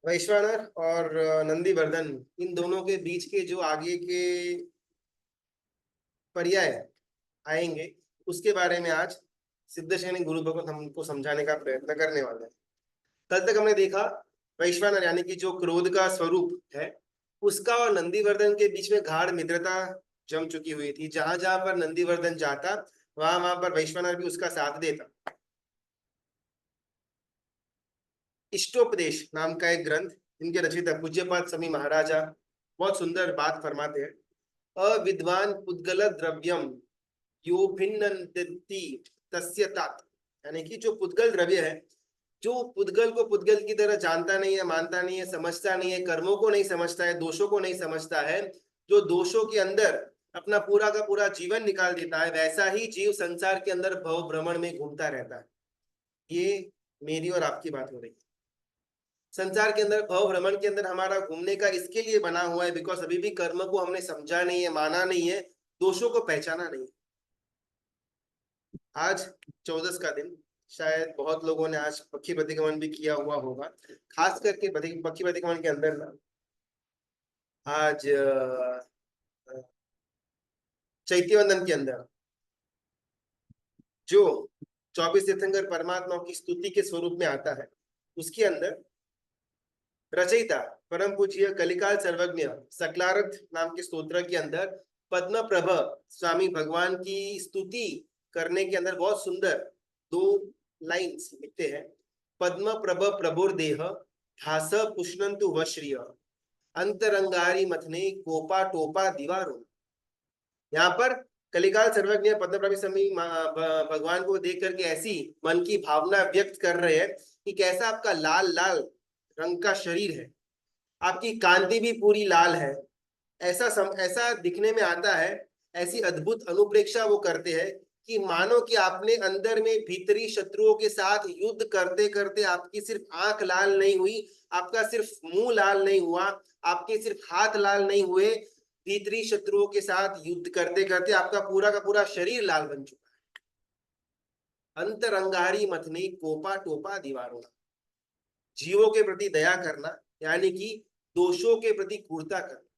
वैश्वानर और नंदीवर्धन, इन दोनों के बीच के जो आगे के पर्याय आएंगे उसके बारे में आज सिद्धशैनी गुरु भगवत हमको समझाने का प्रयत्न करने वाले हैं। कल तक हमने देखा वैश्वानर यानी कि जो क्रोध का स्वरूप है उसका और नंदीवर्धन के बीच में गाढ़ मित्रता जम चुकी हुई थी। जहां जहां पर नंदीवर्धन जाता वहां वहां पर वैश्वानर भी उसका साथ देता। इष्टोपदेश नाम का एक ग्रंथ, इनके रचयिता पूज्यपाद स्वामी महाराजा बहुत सुंदर बात फरमाते हैं। अविद्वान पुद्गल द्रव्यम यो भिन्नन्ति तस्य तात, यानी कि जो पुद्गल द्रव्य है, जो पुद्गल को पुद्गल की तरह जानता नहीं है, मानता नहीं है, समझता नहीं है, कर्मों को नहीं समझता है, दोषों को नहीं समझता है, जो दोषों के अंदर अपना पूरा का पूरा जीवन निकाल देता है, वैसा ही जीव संसार के अंदर भव भ्रमण में घूमता रहता है। ये मेरी और आपकी बात हो रही है। संसार के अंदर भव भ्रमण के अंदर हमारा घूमने का इसके लिए बना हुआ है बिकॉज अभी भी कर्म को हमने समझा नहीं है, माना नहीं है, दोषों को पहचाना नहीं। आज 14 का दिन, शायद बहुत लोगों ने आज पक्षी प्रतिक्रमण भी किया हुआ होगा। खास करके पक्षी प्रतिक्रमण के अंदर ना आज चैत्यवंदन के अंदर जो 24 तीर्थंकर परमात्मा की स्तुति के स्वरूप में आता है, उसके अंदर रचयिता परम पूज्य कलिकाल सर्वज्ञ सकलारथ नाम के स्तोत्र के अंदर पद्म प्रभ स्वामी भगवान की स्तुति करने के अंदर बहुत सुंदर 2 लाइन्स लिखते हैं। पद्म प्रभ प्रभुर्देह भास पुष्णंतु वश्रिय अंतरंगारी मथने कोपा टोपा दीवारों। यहाँ पर कलिकाल सर्वज्ञ पद्मप्रभु स्वामी भगवान को देख करके ऐसी मन की भावना व्यक्त कर रहे हैं कि कैसा आपका लाल लाल रंग का शरीर है, आपकी कांति भी पूरी लाल है, ऐसा दिखने में आता है। ऐसी अद्भुत अनुप्रेक्षा वो करते हैं कि मानो कि आपने अंदर में भीतरी शत्रुओं के साथ युद्ध करते करते आपकी सिर्फ आंख लाल नहीं हुई, आपका सिर्फ मुंह लाल नहीं हुआ, आपके सिर्फ हाथ लाल नहीं हुए, भीतरी शत्रुओं के साथ युद्ध करते करते आपका पूरा का पूरा शरीर लाल बन चुका है। अंतरंगारी मथने कोपा टोपा दीवारों। जीवों के प्रति दया करना यानी कि दोषों के प्रति क्रूरता करना,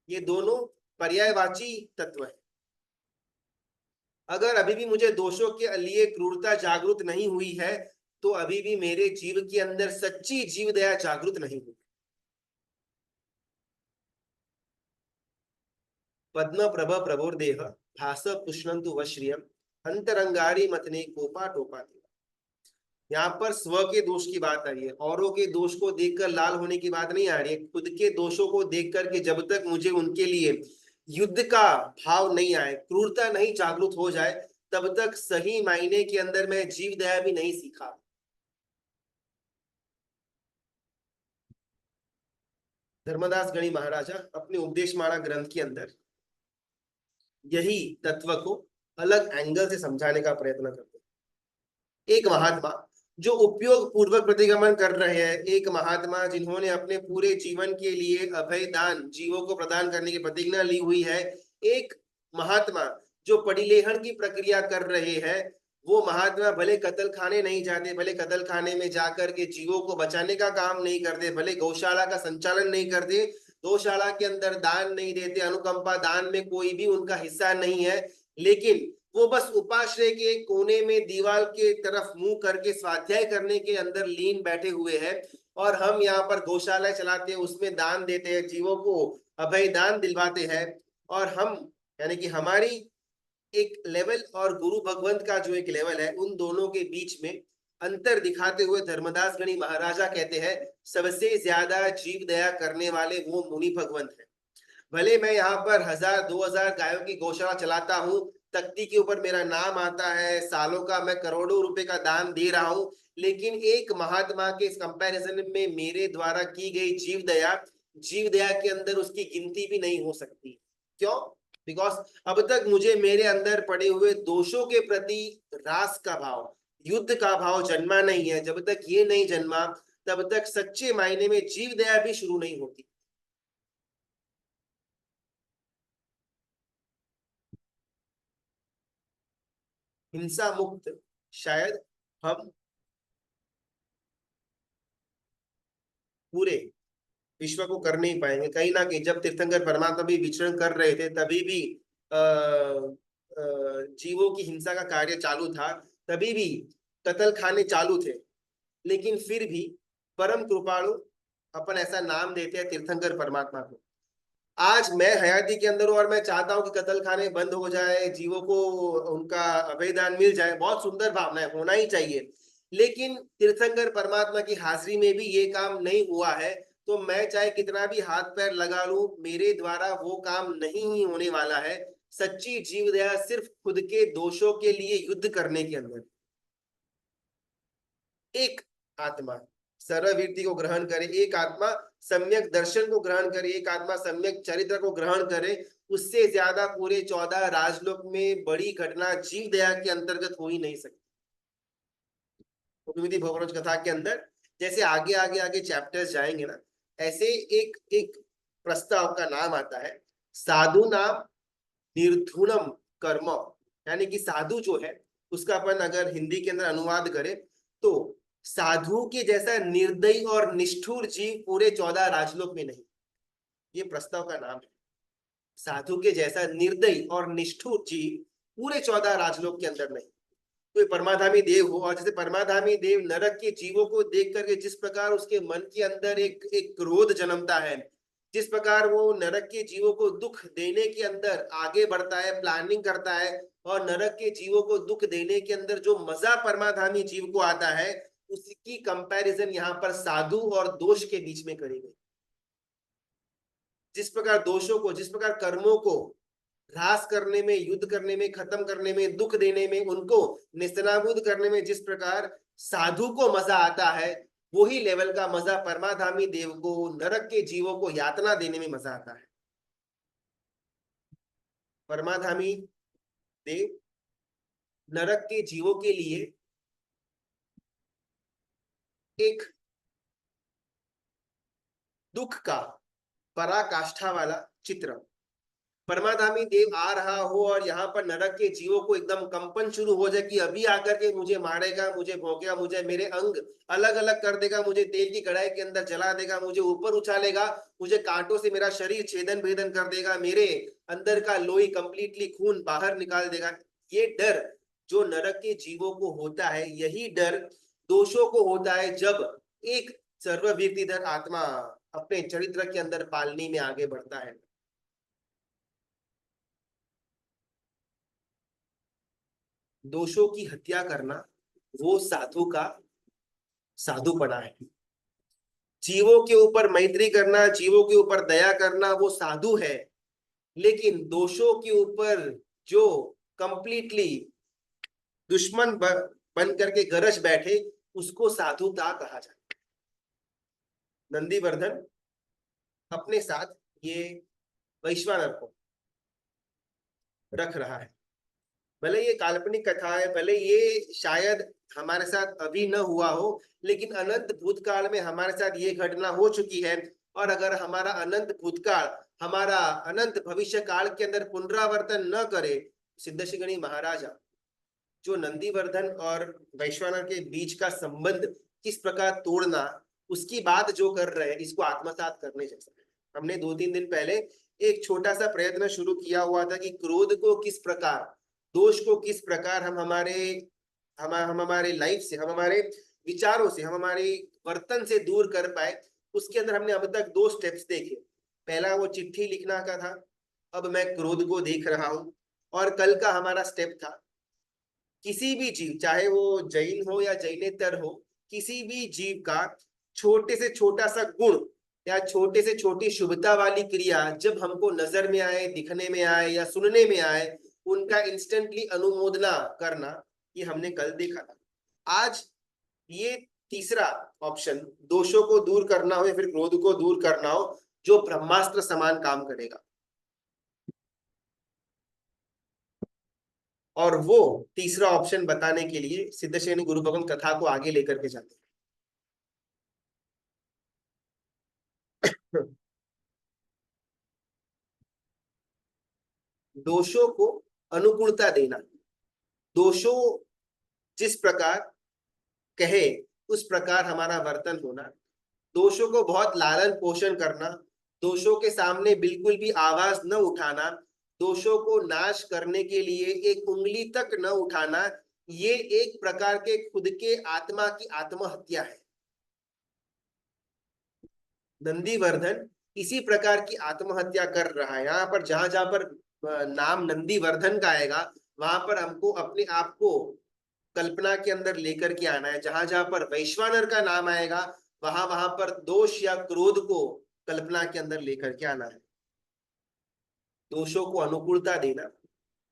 ये दोनों पर्यायवाची तत्व है। अगर अभी भी मुझे दोषों के लिए क्रूरता जागृत नहीं हुई है तो अभी भी मेरे जीव के अंदर सच्ची जीव दया जागृत नहीं हुई। पद्म प्रभ प्रभोर्देह भास पुष्णंतु वश्रियम अंतरंगारी मतने कोपा टोपा। यहाँ पर स्व के दोष की बात आ रही है, औरों के दोष को देखकर लाल होने की बात नहीं आ रही है। खुद के दोषों को देख करके जब तक मुझे उनके लिए युद्ध का भाव नहीं आए, क्रूरता नहीं जागृत हो जाए, तब तक सही मायने के अंदर मैं जीव दया भी नहीं सीखा। धर्मदास गणी महाराजा अपने उपदेशमाला ग्रंथ के अंदर यही तत्व को अलग एंगल से समझाने का प्रयत्न करते हैं। एक महात्मा जो उपयोग पूर्वक प्रतिगमन कर रहे हैं, एक महात्मा जिन्होंने अपने पूरे जीवन के लिए अभय दान जीवों को प्रदान करने की प्रतिज्ञा ली हुई है, एक महात्मा जो पड़िलेहन की प्रक्रिया कर रहे हैं, वो महात्मा भले कत्ल खाने नहीं जाते, भले कत्ल खाने में जाकर के जीवों को बचाने का काम नहीं करते, भले गौशाला का संचालन नहीं करते, गौशाला के अंदर दान नहीं देते, अनुकंपा दान में कोई भी उनका हिस्सा नहीं है, लेकिन वो बस उपाश्रय के कोने में दीवार के तरफ मुंह करके स्वाध्याय करने के अंदर लीन बैठे हुए हैं। और हम यहाँ पर गौशाला चलाते हैं, उसमें दान देते हैं, जीवों को अभय दान दिलवाते हैं। और हम यानी कि हमारी एक लेवल और गुरु भगवंत का जो एक लेवल है, उन दोनों के बीच में अंतर दिखाते हुए धर्मदास गणी महाराजा कहते हैं सबसे ज्यादा जीव दया करने वाले वो मुनि भगवंत है। भले मैं यहाँ पर 1000-2000 गायों की गौशाला चलाता हूँ, तख्ती के ऊपर मेरा नाम आता है, सालों का मैं करोड़ों रुपए का दान दे रहा हूँ, लेकिन एक महात्मा के इस कंपैरिजन में मेरे द्वारा की गई जीव दया के अंदर उसकी गिनती भी नहीं हो सकती। क्यों? बिकॉज अब तक मुझे मेरे अंदर पड़े हुए दोषों के प्रति रास का भाव, युद्ध का भाव जन्मा नहीं है। जब तक ये नहीं जन्मा तब तक सच्चे मायने में जीव दया भी शुरू नहीं होती। हिंसा मुक्त शायद हम पूरे विश्व को कर नहीं पाएंगे। कहीं ना कहीं जब तीर्थंकर परमात्मा भी विचरण कर रहे थे तभी भी जीवों की हिंसा का कार्य चालू था, तभी भी कत्ल खाने चालू थे। लेकिन फिर भी परम कृपालु, अपन ऐसा नाम देते हैं तीर्थंकर परमात्मा को। आज मैं हयाती के अंदर हूं और मैं चाहता हूं कि कत्ल खाने बंद हो जाए, जीवों को उनका अभयदान मिल जाए, बहुत सुंदर भावना है, होना ही चाहिए। लेकिन तीर्थंकर परमात्मा की हाजिरी में भी ये काम नहीं हुआ है, तो मैं चाहे कितना भी हाथ पैर लगा लूं, मेरे द्वारा वो काम नहीं ही होने वाला है। सच्ची जीव दया सिर्फ खुद के दोषों के लिए युद्ध करने के अंदर। एक आत्मा सर्ववीर्ति को ग्रहण करे, एक आत्मा सम्यक दर्शन को ग्रहण करे, एक आत्मा सम्यक चरित्र को ग्रहण करे, उससे ज्यादा पूरे 14 राजलोक में बड़ी घटना जीव दया के अंतर्गत हो ही नहीं सकती। उपनिधि भवरोज कथा के अंदर जैसे आगे आगे आगे चैप्टर्स जाएंगे ना, ऐसे एक एक प्रस्ताव का नाम आता है साधु नाम निर्धुनम कर्म। यानी कि साधु जो है उसका अपन अगर हिंदी के अंदर अनुवाद करें तो साधु के जैसा निर्दयी और निष्ठुर जीव पूरे 14 राजलोक में नहीं। ये प्रस्ताव का नाम है, साधु के जैसा निर्दयी और निष्ठुर जीव पूरे 14 राजलोक के अंदर नहीं। कोई परमाधामी देव हो, और जैसे परमाधामी देव नरक के जीवों को देख करके जिस प्रकार उसके मन के अंदर एक एक क्रोध जन्मता है, जिस प्रकार वो नरक के जीवों को दुख देने के अंदर आगे बढ़ता है, प्लानिंग करता है, और नरक के जीवों को दुख देने के अंदर जो मजा परमाधामी जीव को आता है, उसकी कंपैरिजन यहाँ पर साधु और दोष के बीच में करी गई। जिस प्रकार दोषों को, जिस प्रकार कर्मों को ह्रास करने में, युद्ध करने में, खत्म करने में, दुख देने में, उनको निस्तनाबूद करने में जिस प्रकार साधु को मजा आता है, वही लेवल का मजा परमाधामी देव को, नरक के जीवों को यातना देने में मजा आता है। परमाधामी देव नरक के जीवों के लिए एक दुख का पराकाष्ठा वाला चित्र। परमाधामी देव आ रहा हो और यहाँ पर नरक के जीवों को एकदम कंपन शुरू हो जाए कि अभी आकर के मुझे मारेगा, मुझे भोंकेगा, मुझे मेरे अंग अलग अलग कर देगा, मुझे तेल की कढ़ाई के अंदर जला देगा, मुझे ऊपर उछालेगा, मुझे कांटों से मेरा शरीर छेदन भेदन कर देगा, मेरे अंदर का लोही कंप्लीटली खून बाहर निकाल देगा। ये डर जो नरक के जीवों को होता है, यही डर दोषों को होता है जब एक सर्ववीर्तिधर आत्मा अपने चरित्र के अंदर पालनी में आगे बढ़ता है। दोषों की हत्या करना वो साधु का साधुपना है। जीवों के ऊपर मैत्री करना, जीवों के ऊपर दया करना वो साधु है। लेकिन दोषों के ऊपर जो कंप्लीटली दुश्मन बन करके गरज बैठे, उसको साधुता कहा जाता है। नंदीवर्धन अपने साथ ये वैश्वानर को रख रहा है। भले ये काल्पनिक कथा है, भले ये शायद हमारे साथ अभी न हुआ हो, लेकिन अनंत भूतकाल में हमारे साथ ये घटना हो चुकी है। और अगर हमारा अनंत भूतकाल, हमारा अनंत भविष्य काल के अंदर पुनरावर्तन न करे, सिद्धश्री महाराजा जो नंदीवर्धन और वैश्वानर के बीच का संबंध किस प्रकार तोड़ना, उसकी बात जो कर रहे हैं, इसको आत्मसात करने जैसा है। हमने 2-3 दिन पहले एक छोटा सा प्रयत्न शुरू किया हुआ था कि क्रोध को किस प्रकार, दोष को किस प्रकार हम हमारे लाइफ से, हम हमारे विचारों से, हम हमारे वर्तन से दूर कर पाए। उसके अंदर हमने अब तक 2 स्टेप्स देखे। पहला वो चिट्ठी लिखना का था, अब मैं क्रोध को देख रहा हूं। और कल का हमारा स्टेप था किसी भी जीव, चाहे वो जैन हो या जैनेतर हो, किसी भी जीव का छोटे से छोटा सा गुण या छोटे से छोटी शुभता वाली क्रिया जब हमको नजर में आए, दिखने में आए या सुनने में आए, उनका इंस्टेंटली अनुमोदना करना, ये हमने कल देखा था। आज ये तीसरा ऑप्शन, दोषों को दूर करना हो या फिर क्रोध को दूर करना हो, जो ब्रह्मास्त्र समान काम करेगा, और वो तीसरा ऑप्शन बताने के लिए सिद्धश्रेणी गुरु भगवत कथा को आगे लेकर के जाते हैं। दोषों को अनुकूलता देना, दोषों जिस प्रकार कहे उस प्रकार हमारा वर्तन होना, दोषों को बहुत लालन पोषण करना, दोषों के सामने बिल्कुल भी आवाज न उठाना, दोषों को नाश करने के लिए एक उंगली तक न उठाना, ये एक प्रकार के खुद के आत्मा की आत्महत्या है। नंदीवर्धन इसी प्रकार की आत्महत्या कर रहा है। यहाँ पर जहां जहां पर नाम नंदीवर्धन का आएगा, वहां पर हमको अपने आप को कल्पना के अंदर लेकर के आना है। जहां जहां पर वैश्वानर का नाम आएगा, वहां वहां पर दोष या क्रोध को कल्पना के अंदर लेकर के आना है। दोषों को अनुकूलता देना,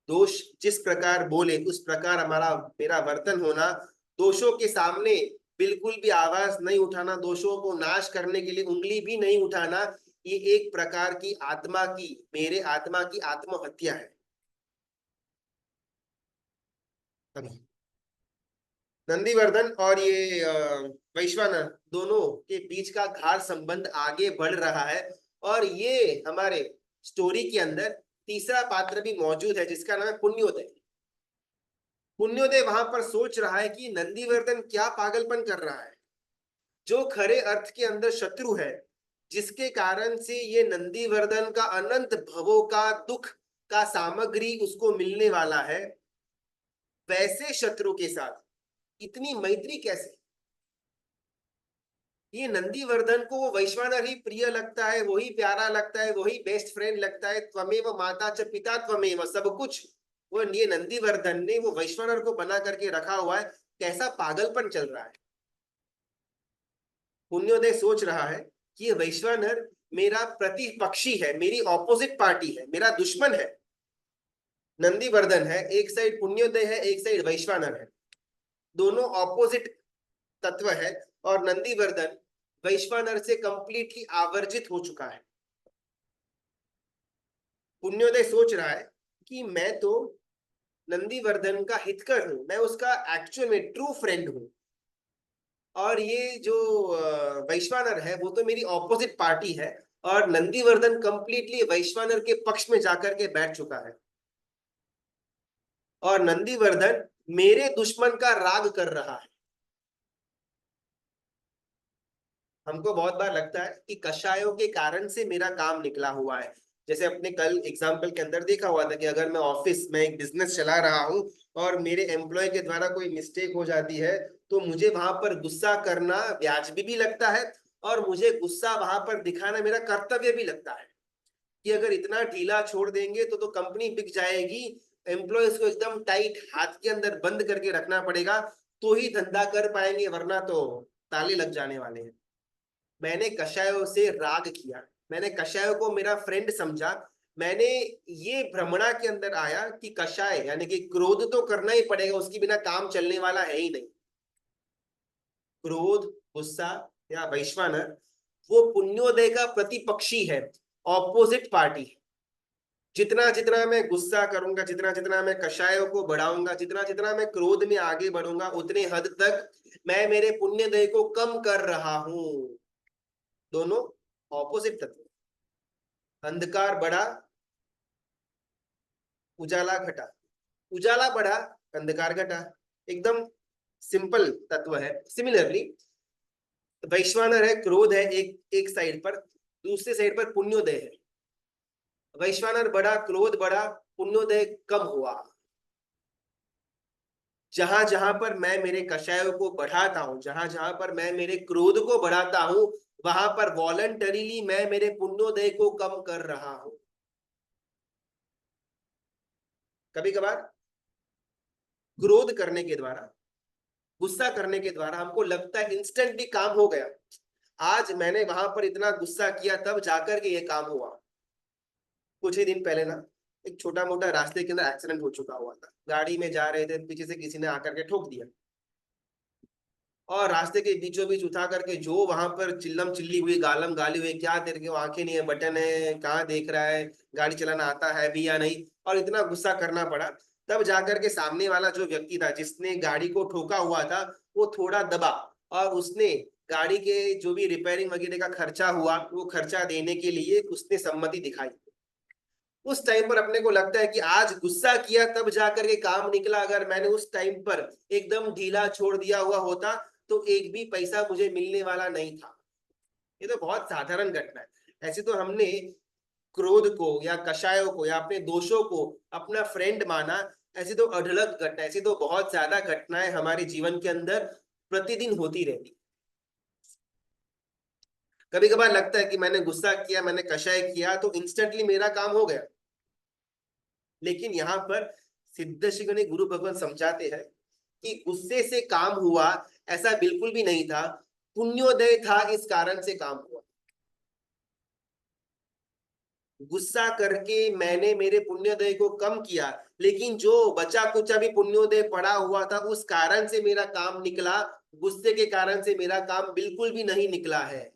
दोष जिस प्रकार बोले उस प्रकार हमारा मेरा वर्तन होना, दोषों के सामने बिल्कुल भी आवाज नहीं उठाना, दोषों को नाश करने के लिए उंगली भी नहीं उठाना, ये एक प्रकार की आत्मा की, मेरे आत्मा की आत्महत्या है। नंदीवर्धन और ये वैश्वानर दोनों के बीच का गाढ़ संबंध आगे बढ़ रहा है। और ये हमारे स्टोरी के अंदर तीसरा पात्र भी मौजूद है जिसका नाम है पुण्योदय। पुण्योदय वहां पर सोच रहा है कि नंदीवर्धन क्या पागलपन कर रहा है। जो खरे अर्थ के अंदर शत्रु है, जिसके कारण से ये नंदीवर्धन का अनंत भवों का दुख का सामग्री उसको मिलने वाला है, वैसे शत्रु के साथ इतनी मैत्री कैसे। ये नंदीवर्धन को वो वैश्वानर ही प्रिय लगता है, वही प्यारा लगता है, वही बेस्ट फ्रेंड लगता है। त्वमेव माता च पिता त्वमेव, सब कुछ वो ये नंदीवर्धन ने वो वैश्वानर को बना करके रखा हुआ है। कैसा पागलपन चल रहा है। पुण्योदय सोच रहा है कि ये वैश्वानर मेरा प्रतिपक्षी है, मेरी ऑपोजिट पार्टी है, मेरा दुश्मन है। नंदीवर्धन है एक साइड, पुण्योदय है एक साइड, वैश्वानर है, दोनों ऑपोजिट तत्व है। और नंदीवर्धन वैश्वानर से कंप्लीटली आवर्जित हो चुका है। पुण्योदय सोच रहा है कि मैं तो नंदीवर्धन का हितकर हूं, मैं उसका एक्चुअल में ट्रू फ्रेंड हूं, और ये जो वैश्वानर है वो तो मेरी ऑपोजिट पार्टी है। और नंदीवर्धन कंप्लीटली वैश्वानर के पक्ष में जाकर के बैठ चुका है, और नंदीवर्धन मेरे दुश्मन का राग कर रहा है। हमको बहुत बार लगता है कि कषायों के कारण से मेरा काम निकला हुआ है। जैसे अपने कल एग्जाम्पल के अंदर देखा हुआ था कि अगर मैं ऑफिस में एक बिजनेस चला रहा हूं और मेरे एम्प्लॉय के द्वारा कोई मिस्टेक हो जाती है, तो मुझे वहां पर गुस्सा करना वाजिब भी लगता है, और मुझे गुस्सा वहां पर दिखाना मेरा कर्तव्य भी लगता है कि अगर इतना ढीला छोड़ देंगे तो कंपनी बिक जाएगी। एम्प्लॉयज को एकदम टाइट हाथ के अंदर बंद करके रखना पड़ेगा, तो ही धंधा कर पाएंगे, वरना तो ताले लग जाने वाले हैं। मैंने कषायों से राग किया, मैंने कषायों को मेरा फ्रेंड समझा। मैंने ये भ्रमणा के अंदर आया कि कषाय यानी कि क्रोध तो करना ही पड़ेगा, उसके बिना काम चलने वाला है ही नहीं। क्रोध, गुस्सा या वैश्वानर वो पुण्योदय का प्रतिपक्षी है, ऑपोजिट पार्टी है। जितना जितना मैं गुस्सा करूंगा, जितना जितना मैं कषायों को बढ़ाऊंगा, जितना जितना मैं क्रोध में आगे बढ़ूंगा, उतने हद तक मैं मेरे पुण्योदय को कम कर रहा हूं। दोनों ऑपोजिट तत्व। अंधकार बढ़ा, उजाला घटा, उजाला बढ़ा, अंधकार घटा। एकदम सिंपल तत्व है। सिमिलरली वैश्वानर है, क्रोध है एक एक साइड पर, दूसरे साइड पर पुण्योदय है। वैश्वानर बढ़ा, क्रोध बढ़ा, पुण्योदय कम हुआ। जहां जहां पर मैं मेरे कषायों को बढ़ाता हूं, जहां जहां पर मैं मेरे क्रोध को बढ़ाता हूं, वहां पर वॉलंटरीली मैं मेरे पुण्योदय को कम कर रहा हूं। कभी कभार क्रोध करने के द्वारा, गुस्सा करने के द्वारा हमको लगता है इंस्टेंटली काम हो गया, आज मैंने वहां पर इतना गुस्सा किया तब जाकर के ये काम हुआ। कुछ ही दिन पहले ना एक छोटा मोटा रास्ते के अंदर एक्सीडेंट हो चुका हुआ था, गाड़ी में जा रहे थे, पीछे से किसी ने आकर के ठोक दिया, और रास्ते के बीचों बीच उठा करके जो वहां पर चिल्लम चिल्ली हुई, गालम गाली हुई, क्या तेरे के आंखें नहीं है, बटन है, कहाँ देख रहा है, गाड़ी चलाना आता है भी या नहीं, और इतना गुस्सा करना पड़ा। तब जाकर के सामने वाला जो व्यक्ति था जिसने गाड़ी को ठोका हुआ था, वो थोड़ा दबा, और उसने गाड़ी के जो भी रिपेयरिंग वगैरह का खर्चा हुआ वो खर्चा देने के लिए उसने सम्मति दिखाई। उस टाइम पर अपने को लगता है कि आज गुस्सा किया तब जाकर के काम निकला, अगर मैंने उस टाइम पर एकदम ढीला छोड़ दिया हुआ होता तो एक भी पैसा मुझे मिलने वाला नहीं था। ये तो बहुत साधारण घटना है। ऐसे तो हमने क्रोध को या कषायों को या अपने दोषों को अपना फ्रेंड माना। ऐसी तो अढळक घटना, ऐसी तो बहुत ज्यादा घटनाएं हमारे जीवन के अंदर प्रतिदिन होती रहती। कभी कभार लगता है कि मैंने गुस्सा किया, मैंने कषाय किया तो इंस्टेंटली मेरा काम हो गया। लेकिन यहाँ पर सिद्ध श्री गणेश गुरु भगवान समझाते हैं कि गुस्से से काम हुआ ऐसा बिल्कुल भी नहीं था, पुण्योदय था इस कारण से काम हुआ। गुस्सा करके मैंने मेरे पुण्योदय को कम किया, लेकिन जो बचा कुचा भी पुण्योदय पड़ा हुआ था उस कारण से मेरा काम निकला, गुस्से के कारण से मेरा काम बिल्कुल भी नहीं निकला है।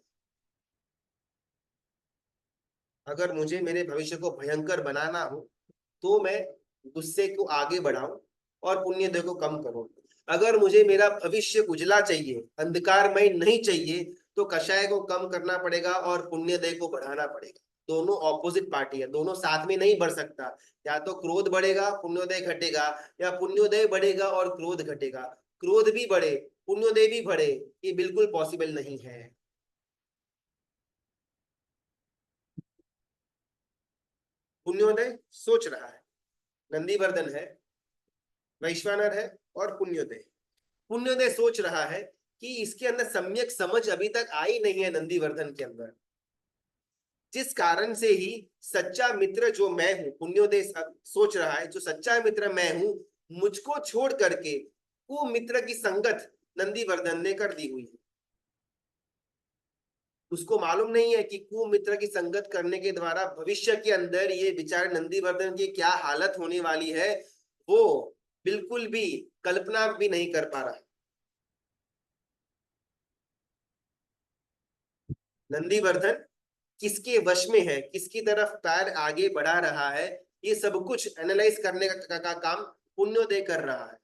अगर मुझे मेरे भविष्य को भयंकर बनाना हो तो मैं गुस्से को आगे बढ़ाऊं और पुण्योदय को कम करूं। अगर मुझे मेरा भविष्य उजला चाहिए, अंधकारमय नहीं चाहिए, तो कषाय को कम करना पड़ेगा और पुण्योदय को बढ़ाना पड़ेगा। दोनों ऑपोजिट पार्टी है, दोनों साथ में नहीं बढ़ सकता। या तो क्रोध बढ़ेगा पुण्योदय घटेगा, या पुण्योदय बढ़ेगा और क्रोध घटेगा। क्रोध भी बढ़े पुण्योदय भी बढ़े, ये बिल्कुल पॉसिबल नहीं है। पुण्योदय सोच रहा है, नंदीवर्धन है, वैश्वानर है और पुण्योदय। पुण्योदय सोच रहा है कि इसके अंदर सम्यक समझ अभी तक आई नहीं है नंदीवर्धन के अंदर, जिस कारण से ही सच्चा मित्र जो मैं हूं, पुण्योदय सोच रहा है जो सच्चा मित्र मैं हूं, मुझको छोड़ करके वो मित्र की संगत नंदीवर्धन ने कर दी हुई है। उसको मालूम नहीं है कि कुमित्र की संगत करने के द्वारा भविष्य के अंदर ये बेचारे नंदीवर्धन की क्या हालत होने वाली है, वो बिल्कुल भी कल्पना भी नहीं कर पा रहा। नंदीवर्धन किसके वश में है, किसकी तरफ पैर आगे बढ़ा रहा है, ये सब कुछ एनालाइज करने का काम पुण्योदय कर रहा है।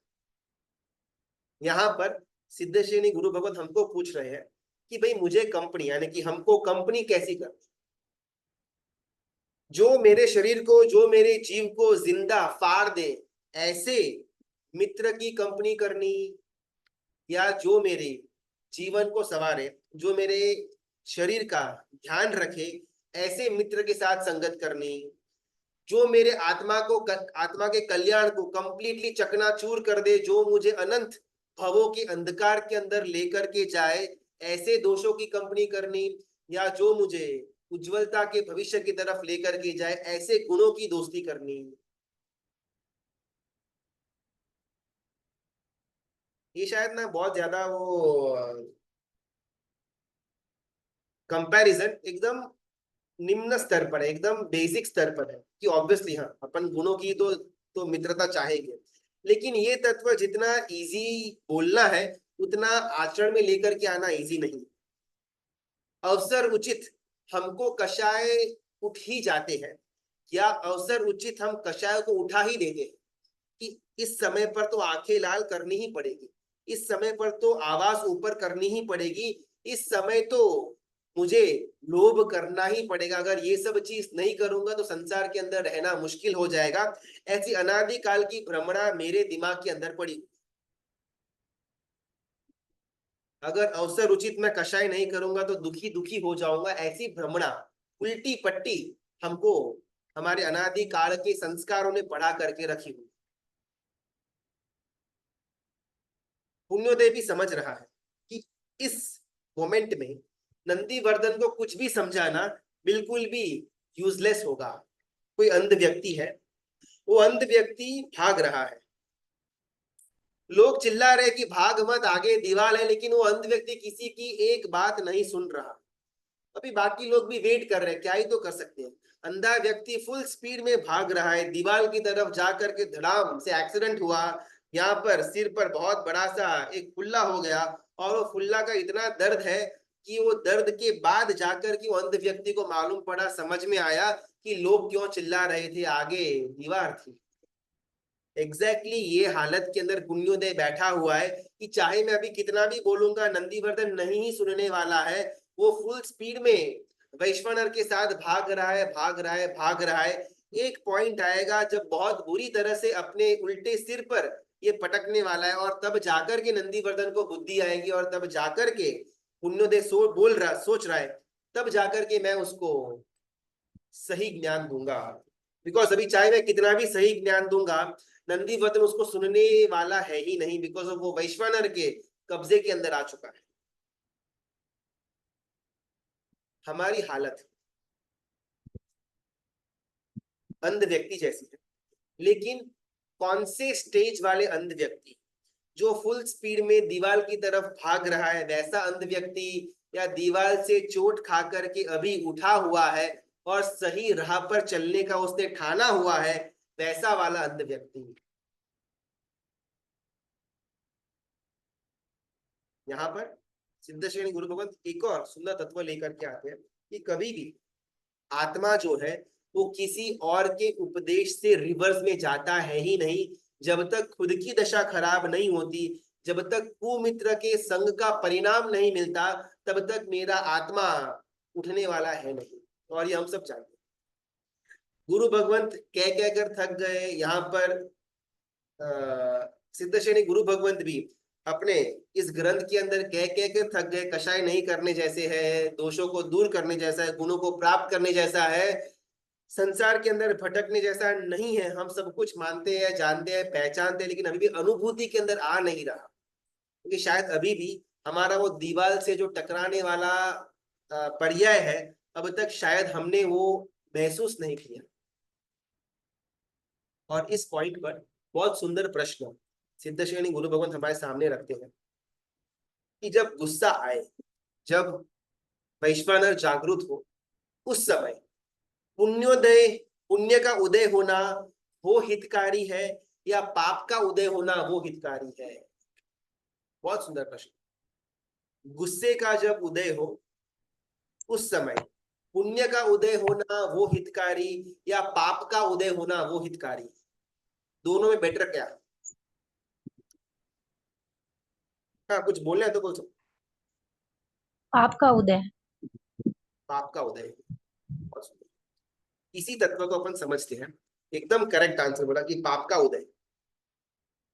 यहाँ पर सिद्धश्रेणी गुरु भगवत हमको पूछ रहे हैं कि भाई मुझे कंपनी, यानी कि हमको कंपनी कैसी कर, जो मेरे शरीर को, जो मेरे जीव को जिंदा फाड़ दे, ऐसे मित्र की कंपनी करनी, या जो मेरे जीवन को संवारे, जो मेरे शरीर का ध्यान रखे, ऐसे मित्र के साथ संगत करनी, जो मेरे आत्मा को, आत्मा के कल्याण को कंप्लीटली चकनाचूर कर दे, जो मुझे अनंत भवों के अंधकार के अंदर लेकर के जाए, ऐसे दोषों की कंपनी करनी, या जो मुझे उज्जवलता के भविष्य की तरफ लेकर के जाए, ऐसे गुणों की दोस्ती करनी। ये शायद ना बहुत ज्यादा वो कंपैरिजन एकदम निम्न स्तर पर है, एकदम बेसिक स्तर पर है कि ऑब्वियसली हाँ अपन गुणों की तो मित्रता चाहेंगे, लेकिन ये तत्व जितना इजी बोलना है उतना आचरण में लेकर के आना इजी नहीं। अवसर उचित हमको कषाय उठ ही जाते हैं, या अवसर उचित हम कषाय को उठा ही देते हैं कि इस समय पर तो आंखें लाल करनी ही पड़ेगी, इस समय पर तो आवाज ऊपर करनी ही पड़ेगी, इस समय तो मुझे लोभ करना ही पड़ेगा, अगर ये सब चीज नहीं करूंगा तो संसार के अंदर रहना मुश्किल हो जाएगा। ऐसी अनादि काल की भ्रमणा मेरे दिमाग के अंदर पड़ी। अगर अवसर उचित मैं कषाय नहीं करूंगा तो दुखी दुखी हो जाऊंगा, ऐसी भ्रमणा, उल्टी पट्टी हमको हमारे अनादि काल के संस्कारों ने पढ़ा करके रखी हुई। पुण्योदय भी समझ रहा है कि इस मोमेंट में नंदीवर्धन को कुछ भी समझाना बिल्कुल भी यूजलेस होगा। कोई अंध व्यक्ति है, वो अंध व्यक्ति भाग रहा है, लोग चिल्ला रहे कि भाग मत, आगे दीवार है, लेकिन वो अंध व्यक्ति किसी की एक बात नहीं सुन रहा। अभी बाकी लोग भी वेट कर रहे हैं, क्या ही तो कर सकते हैं। अंधा व्यक्ति फुल स्पीड में भाग रहा है, दीवार की तरफ जाकर के धड़ाम से एक्सीडेंट हुआ। यहाँ पर सिर पर बहुत बड़ा सा एक फुल्ला हो गया, और वो फुल्ला का इतना दर्द है कि वो दर्द के बाद जाकर के वो अंध व्यक्ति को मालूम पड़ा, समझ में आया कि लोग क्यों चिल्ला रहे थे, आगे दीवार थी। एग्जैक्टली ये हालत के अंदर पुण्योदय बैठा हुआ है कि चाहे मैं अभी कितना भी बोलूंगा नंदीवर्धन नहीं ही सुनने वाला है। वो फुल स्पीड में वैश्वानर के साथ भाग रहा है, भाग रहा है, भाग रहा है। एक पॉइंट आएगा जब बहुत बुरी तरह से अपने उल्टे सिर पर ये पटकने वाला है, और तब जाकर के नंदीवर्धन को बुद्धि आएगी, और तब जाकर के पुण्योदय सोच रहा है तब जाकर के मैं उसको सही ज्ञान दूंगा। बिकॉज अभी चाहे मैं कितना भी सही ज्ञान दूंगा, नंदीवर्धन उसको सुनने वाला है ही नहीं, बिकॉज वो वैश्वानर के कब्जे के अंदर आ चुका है। हमारी हालत अंध व्यक्ति जैसी है, लेकिन कौन से स्टेज वाले अंध व्यक्ति? जो फुल स्पीड में दीवार की तरफ भाग रहा है वैसा अंध व्यक्ति, या दीवार से चोट खा करके अभी उठा हुआ है और सही राह पर चलने का उसने ठाना हुआ है वैसा वाला अंध व्यक्ति? यहाँ पर सिद्धश्रेणी गुरु भगवत एक और सुंदर तत्व लेकर के आते हैं कि कभी भी आत्मा जो है वो किसी और के उपदेश से रिवर्स में जाता है ही नहीं। जब तक खुद की दशा खराब नहीं होती, जब तक कुमित्र के संग का परिणाम नहीं मिलता, तब तक मेरा आत्मा उठने वाला है नहीं। और ये हम सब जानते हैं। गुरु भगवंत कह कर थक गए। यहाँ पर सिद्धश्रेणी गुरु भगवंत भी अपने इस ग्रंथ के अंदर कह कर थक गए। कषाय नहीं करने जैसे है, दोषों को दूर करने जैसा है, गुणों को प्राप्त करने जैसा है, संसार के अंदर भटकने जैसा नहीं है। हम सब कुछ मानते हैं, जानते हैं, पहचानते हैं, लेकिन अभी भी अनुभूति के अंदर आ नहीं रहा, क्योंकि शायद अभी भी हमारा वो दीवार से जो टकराने वाला पर्याय है, अब तक शायद हमने वो महसूस नहीं किया। और इस पॉइंट पर बहुत सुंदर प्रश्न सिद्धश्रेणी गुरु भगवंत हमारे सामने रखते हैं कि जब गुस्सा आए, जब वैश्वानर जागृत हो, उस समय पुण्योदय, पुण्य का उदय होना वो हितकारी है या पाप का उदय होना वो हितकारी है? बहुत सुंदर प्रश्न। गुस्से का जब उदय हो उस समय पुण्य का उदय होना वो हितकारी या पाप का उदय होना वो हितकारी? दोनों में बेटर क्या? हाँ, कुछ बोलना है तो बोल सकते। आपका उदय। पाप का उदय। बहुत सुंदर। इसी तत्व को अपन समझते हैं। एकदम करेक्ट आंसर बोला कि पाप का उदय।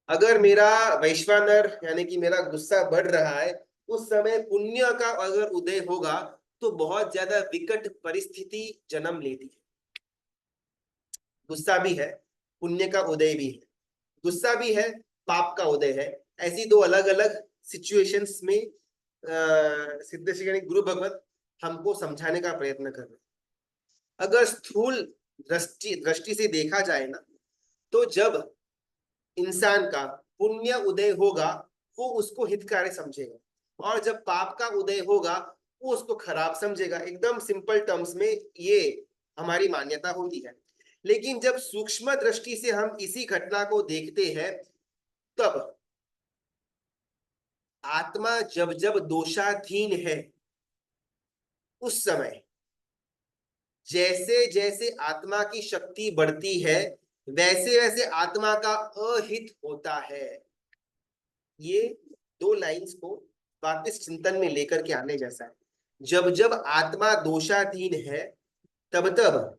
अगर मेरा वैश्वानर यानी कि मेरा गुस्सा बढ़ रहा है, उस समय पुण्य का अगर उदय होगा तो बहुत ज्यादा विकट परिस्थिति जन्म लेती है। गुस्सा भी है, पुण्य का उदय भी है। गुस्सा भी है, पाप का उदय है। ऐसी दो अलग अलग सिचुएशंस में सिद्धश्री गुरु भगवत हमको समझाने का प्रयत्न कर रहे हैं। अगर स्थूल दृष्टि दृष्टि से देखा जाए ना, तो जब इंसान का पुण्य उदय होगा वो उसको हितकारी समझेगा, और जब पाप का उदय होगा वो उसको खराब समझेगा। एकदम सिंपल टर्म्स में ये हमारी मान्यता होती है। लेकिन जब सूक्ष्म दृष्टि से हम इसी घटना को देखते हैं, तब आत्मा जब जब दोषाधीन है, उस समय जैसे जैसे आत्मा की शक्ति बढ़ती है वैसे वैसे आत्मा का अहित होता है। ये दो लाइंस को वापस चिंतन में लेकर के आने जैसा है। जब जब आत्मा दोषाधीन है, तब तब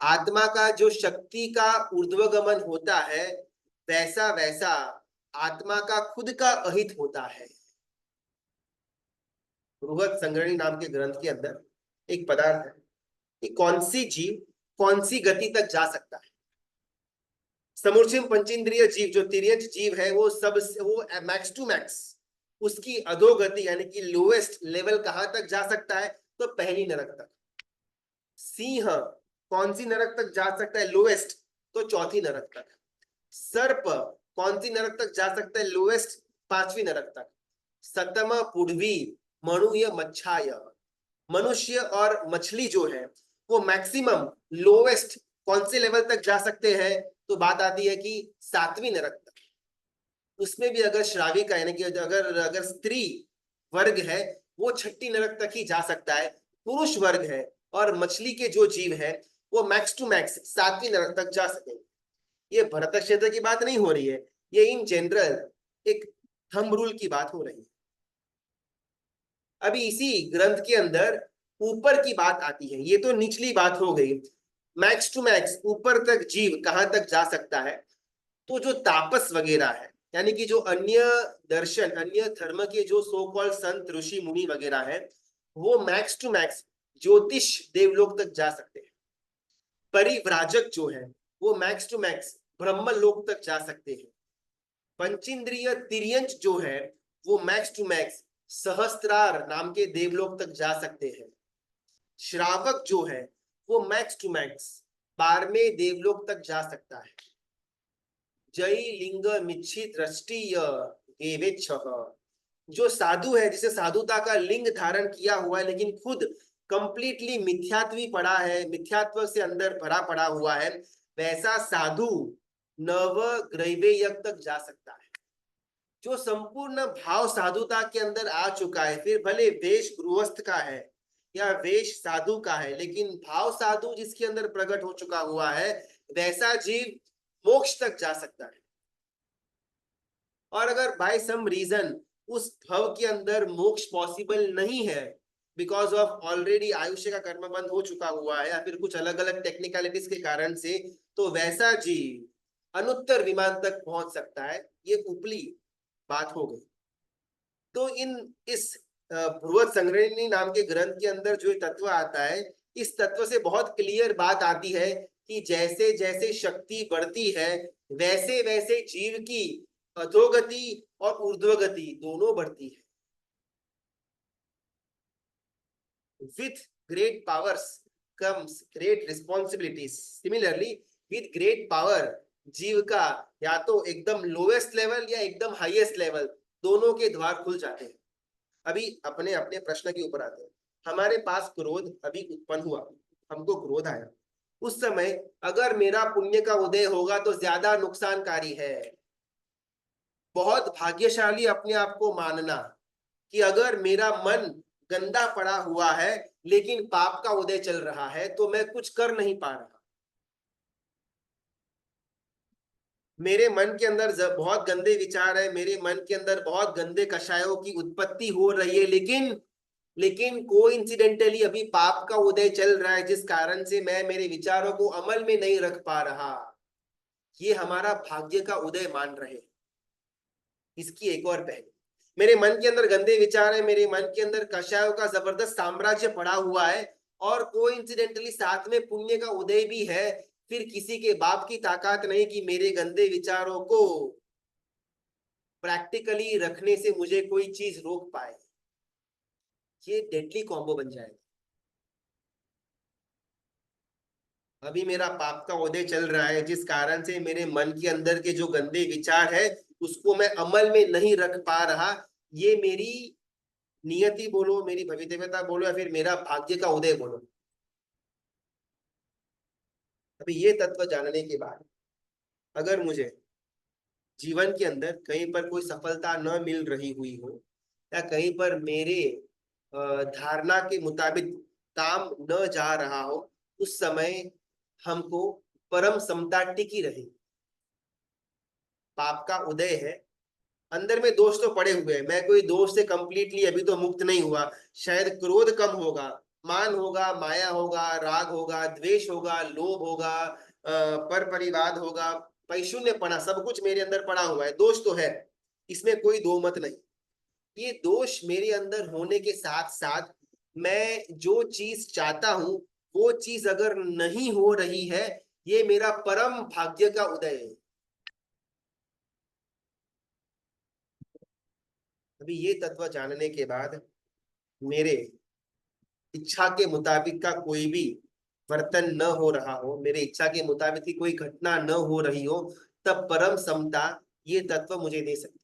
आत्मा का जो शक्ति का ऊर्ध्वगमन होता है, वैसा वैसा आत्मा का खुद का अहित होता है। बृहद संग्रहणी नाम के ग्रंथ के अंदर एक पदार्थ है कि कौन सी जीव कौन सी गति तक जा सकता है। समूर्चिम पंचेंद्रिय जीव जो तिर्यक जीव है, वो सब वो मैक्स टू मैक्स उसकी अधोगति यानी कि लोएस्ट लेवल कहां तक जा सकता है? तो पहली नरक तक। सिंह कौन सी नरक तक जा सकता है लोएस्ट? तो चौथी नरक तक। सर्प कौन सी नरक तक जा सकता है लोएस्ट? पांचवी नरक तक। सतम पूर्वी मणुय मच्छाय, मनुष्य और मछली जो है वो मैक्सिमम लोएस्ट कौन से लेवल तक जा सकते हैं? तो बात आती है कि सातवीं नरक तक। उसमें भी अगर श्राविका यानी कि अगर अगर स्त्री वर्ग है, वो छठी नरक तक ही जा सकता है। पुरुष वर्ग है और मछली के जो जीव है वो मैक्स टू मैक्स सातवीं नरक तक जा सकेंगे। ये भरत क्षेत्र की बात नहीं हो रही है, ये इन जनरल एक थंब रूल की बात हो रही है। अभी इसी ग्रंथ के अंदर ऊपर की बात आती है। ये तो निचली बात हो गई, मैक्स टू मैक्स ऊपर तक जीव कहां तक जा सकता है? तो जो तापस वगैरह है, यानी कि जो अन्य दर्शन अन्य धर्म के जो सो कॉल्ड संत ऋषि मुनि वगैरह है, वो मैक्स टू मैक्स ज्योतिष देवलोक तक जा सकते हैं। परिव्राजक जो है वो मैक्स टू मैक्स ब्रह्मलोक तक जा सकते हैं। पंचेंद्रिय तिर्यंच जो है वो मैक्स टू मैक्स सहस्त्रार नाम के देवलोक तक जा सकते हैं। श्रावक जो है वो मैक्स टू मैक्स 12वें देवलोक तक जा सकता है। जय लिंग मिच्छी दृष्टि जो साधु है, जिसे साधुता का लिंग धारण किया हुआ है लेकिन खुद कंप्लीटली मिथ्यात्वी पड़ा है, मिथ्यात्व से अंदर भरा पड़ा हुआ है, वैसा साधु नवग्रैवेयक तक जा सकता है। जो संपूर्ण भाव साधुता के अंदर आ चुका है, फिर भले वेश गृहस्थ का है या वेश साधु का है, लेकिन भाव साधु जिसके अंदर प्रकट हो चुका हुआ है, वैसा जीव मोक्ष तक जा सकता है। और अगर बाय सम रीजन उस भव के अंदर मोक्ष पॉसिबल नहीं है, बिकॉज ऑफ ऑलरेडी आयुष्य का कर्म बंद हो चुका हुआ है या फिर कुछ अलग अलग टेक्निकलिटीज के कारण से, तो वैसा जीव अनुत्तर विमान तक पहुंच सकता है। ये उपली बात हो गई। तो इस बृहद संग्रहणी नाम के ग्रंथ के अंदर जो तत्व आता है, इस तत्व से बहुत क्लियर बात आती है कि जैसे जैसे शक्ति बढ़ती है वैसे वैसे जीव की अधोगति और ऊर्ध्वगति दोनों बढ़ती है। With great powers comes great responsibilities. Similarly with great power जीव का या तो एकदम लोएस्ट लेवल या एकदम हाईएस्ट लेवल दोनों के द्वार खुल जाते हैं। अभी अपने अपने प्रश्न के ऊपर आते हैं। हमारे पास क्रोध अभी उत्पन्न हुआ, हमको क्रोध आया, उस समय अगर मेरा पुण्य का उदय होगा तो ज्यादा नुकसानकारी है। बहुत भाग्यशाली अपने आप को मानना कि अगर मेरा मन गंदा पड़ा हुआ है लेकिन पाप का उदय चल रहा है तो मैं कुछ कर नहीं पा रहा। मेरे मन के अंदर बहुत गंदे विचार है, मेरे मन के अंदर बहुत गंदे कषायों की उत्पत्ति हो रही है, लेकिन कोइंसिडेंटली अभी पाप का उदय चल रहा है जिस कारण से मैं मेरे विचारों को अमल में नहीं रख पा रहा। ये हमारा भाग्य का उदय मान रहे। इसकी एक और पहलू, मेरे मन के अंदर गंदे विचार है, मेरे मन के अंदर कषायों का जबरदस्त साम्राज्य पड़ा हुआ है और कोइंसिडेंटली साथ में पुण्य का उदय भी है, फिर किसी के बाप की ताकत नहीं कि मेरे गंदे विचारों को प्रैक्टिकली रखने से मुझे कोई चीज रोक पाए। ये डेडली कॉम्बो बन जाएगा। अभी मेरा पाप का उदय चल रहा है जिस कारण से मेरे मन के अंदर के जो गंदे विचार है उसको मैं अमल में नहीं रख पा रहा। ये मेरी नियति बोलो, मेरी भवितव्यता बोलो या फिर मेरा भाग्य का उदय बोलो। अभी ये तत्व जानने के बाद अगर मुझे जीवन के अंदर कहीं पर कोई सफलता न मिल रही हुई हो या कहीं पर मेरे धारणा के मुताबिक काम न जा रहा हो, उस समय हमको परम समता टिकी रहे। पाप का उदय है, अंदर में दोष तो पड़े हुए हैं, मैं कोई दोष से कंप्लीटली अभी तो मुक्त नहीं हुआ। शायद क्रोध कम होगा, मान होगा, माया होगा, राग होगा, द्वेष होगा, लोभ होगा, पर परिवाद होगा, पैशून्यपना, सब कुछ मेरे अंदर पड़ा हुआ है। दोष तो है, इसमें कोई दो मत नहीं। ये दोष मेरे अंदर होने के साथ साथ मैं जो चीज चाहता हूं वो चीज अगर नहीं हो रही है, ये मेरा परम भाग्य का उदय है। अभी ये तत्व जानने के बाद मेरे इच्छा के मुताबिक का कोई भी वर्तन न हो रहा हो, मेरे इच्छा के मुताबिक की कोई घटना न हो रही हो, तब परम समता ये तत्व मुझे दे सकती।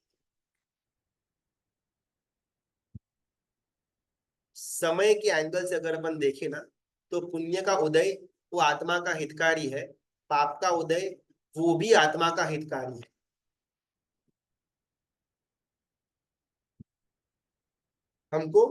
समय के एंगल से अगर अपन देखें ना, तो पुण्य का उदय वो आत्मा का हितकारी है, पाप का उदय वो भी आत्मा का हितकारी है। हमको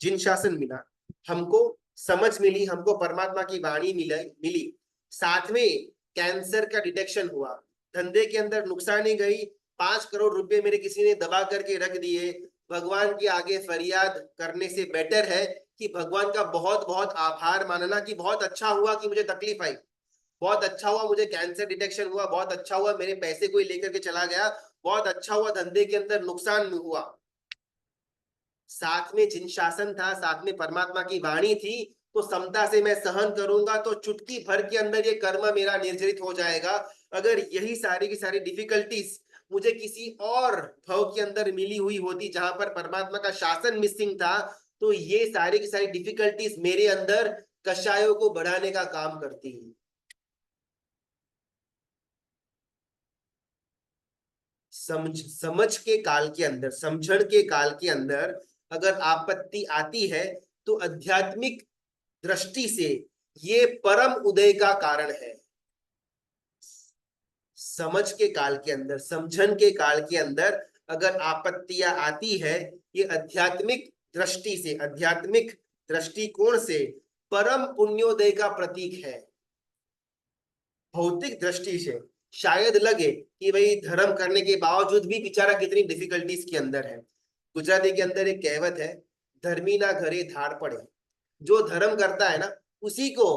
जिन शासन मिला, हमको समझ मिली, हमको परमात्मा की वाणी मिली, साथ में कैंसर का डिटेक्शन हुआ, धंधे के अंदर नुकसानी गई, 5 करोड़ रुपए मेरे किसी ने दबा करके रख दिए, भगवान के आगे फरियाद करने से बेटर है कि भगवान का बहुत बहुत आभार मानना कि बहुत अच्छा हुआ कि मुझे तकलीफ आई, बहुत अच्छा हुआ मुझे कैंसर डिटेक्शन हुआ, बहुत अच्छा हुआ मेरे पैसे कोई लेकर के चला गया, बहुत अच्छा हुआ धंधे के अंदर नुकसान हुआ। साथ में जिन शासन था, साथ में परमात्मा की वाणी थी, तो समता से मैं सहन करूंगा तो चुटकी भर के अंदर ये कर्म मेरा निर्जरित हो जाएगा। अगर यही सारी की सारी डिफिकल्टीज मुझे किसी और भव के अंदर मिली हुई होती जहां पर परमात्मा का शासन मिसिंग था, तो ये सारी की सारी डिफिकल्टीज मेरे अंदर कषायों को बढ़ाने का काम करती है। समझ के काल के अंदर, समझण के काल के अंदर अगर आपत्ति आती है, तो आध्यात्मिक दृष्टि से ये परम उदय का कारण है। समझ के काल के अंदर, समझन के काल के अंदर अगर आपत्तियां आती है, ये आध्यात्मिक दृष्टि से, आध्यात्मिक दृष्टिकोण से परम पुण्योदय का प्रतीक है। भौतिक दृष्टि से शायद लगे कि भाई धर्म करने के बावजूद भी बेचारा कितनी डिफिकल्टीज के अंदर है। गुजराती के अंदर एक कहावत है, धर्मी ना घरे धाड़ पड़े। जो धर्म करता है ना, उसी को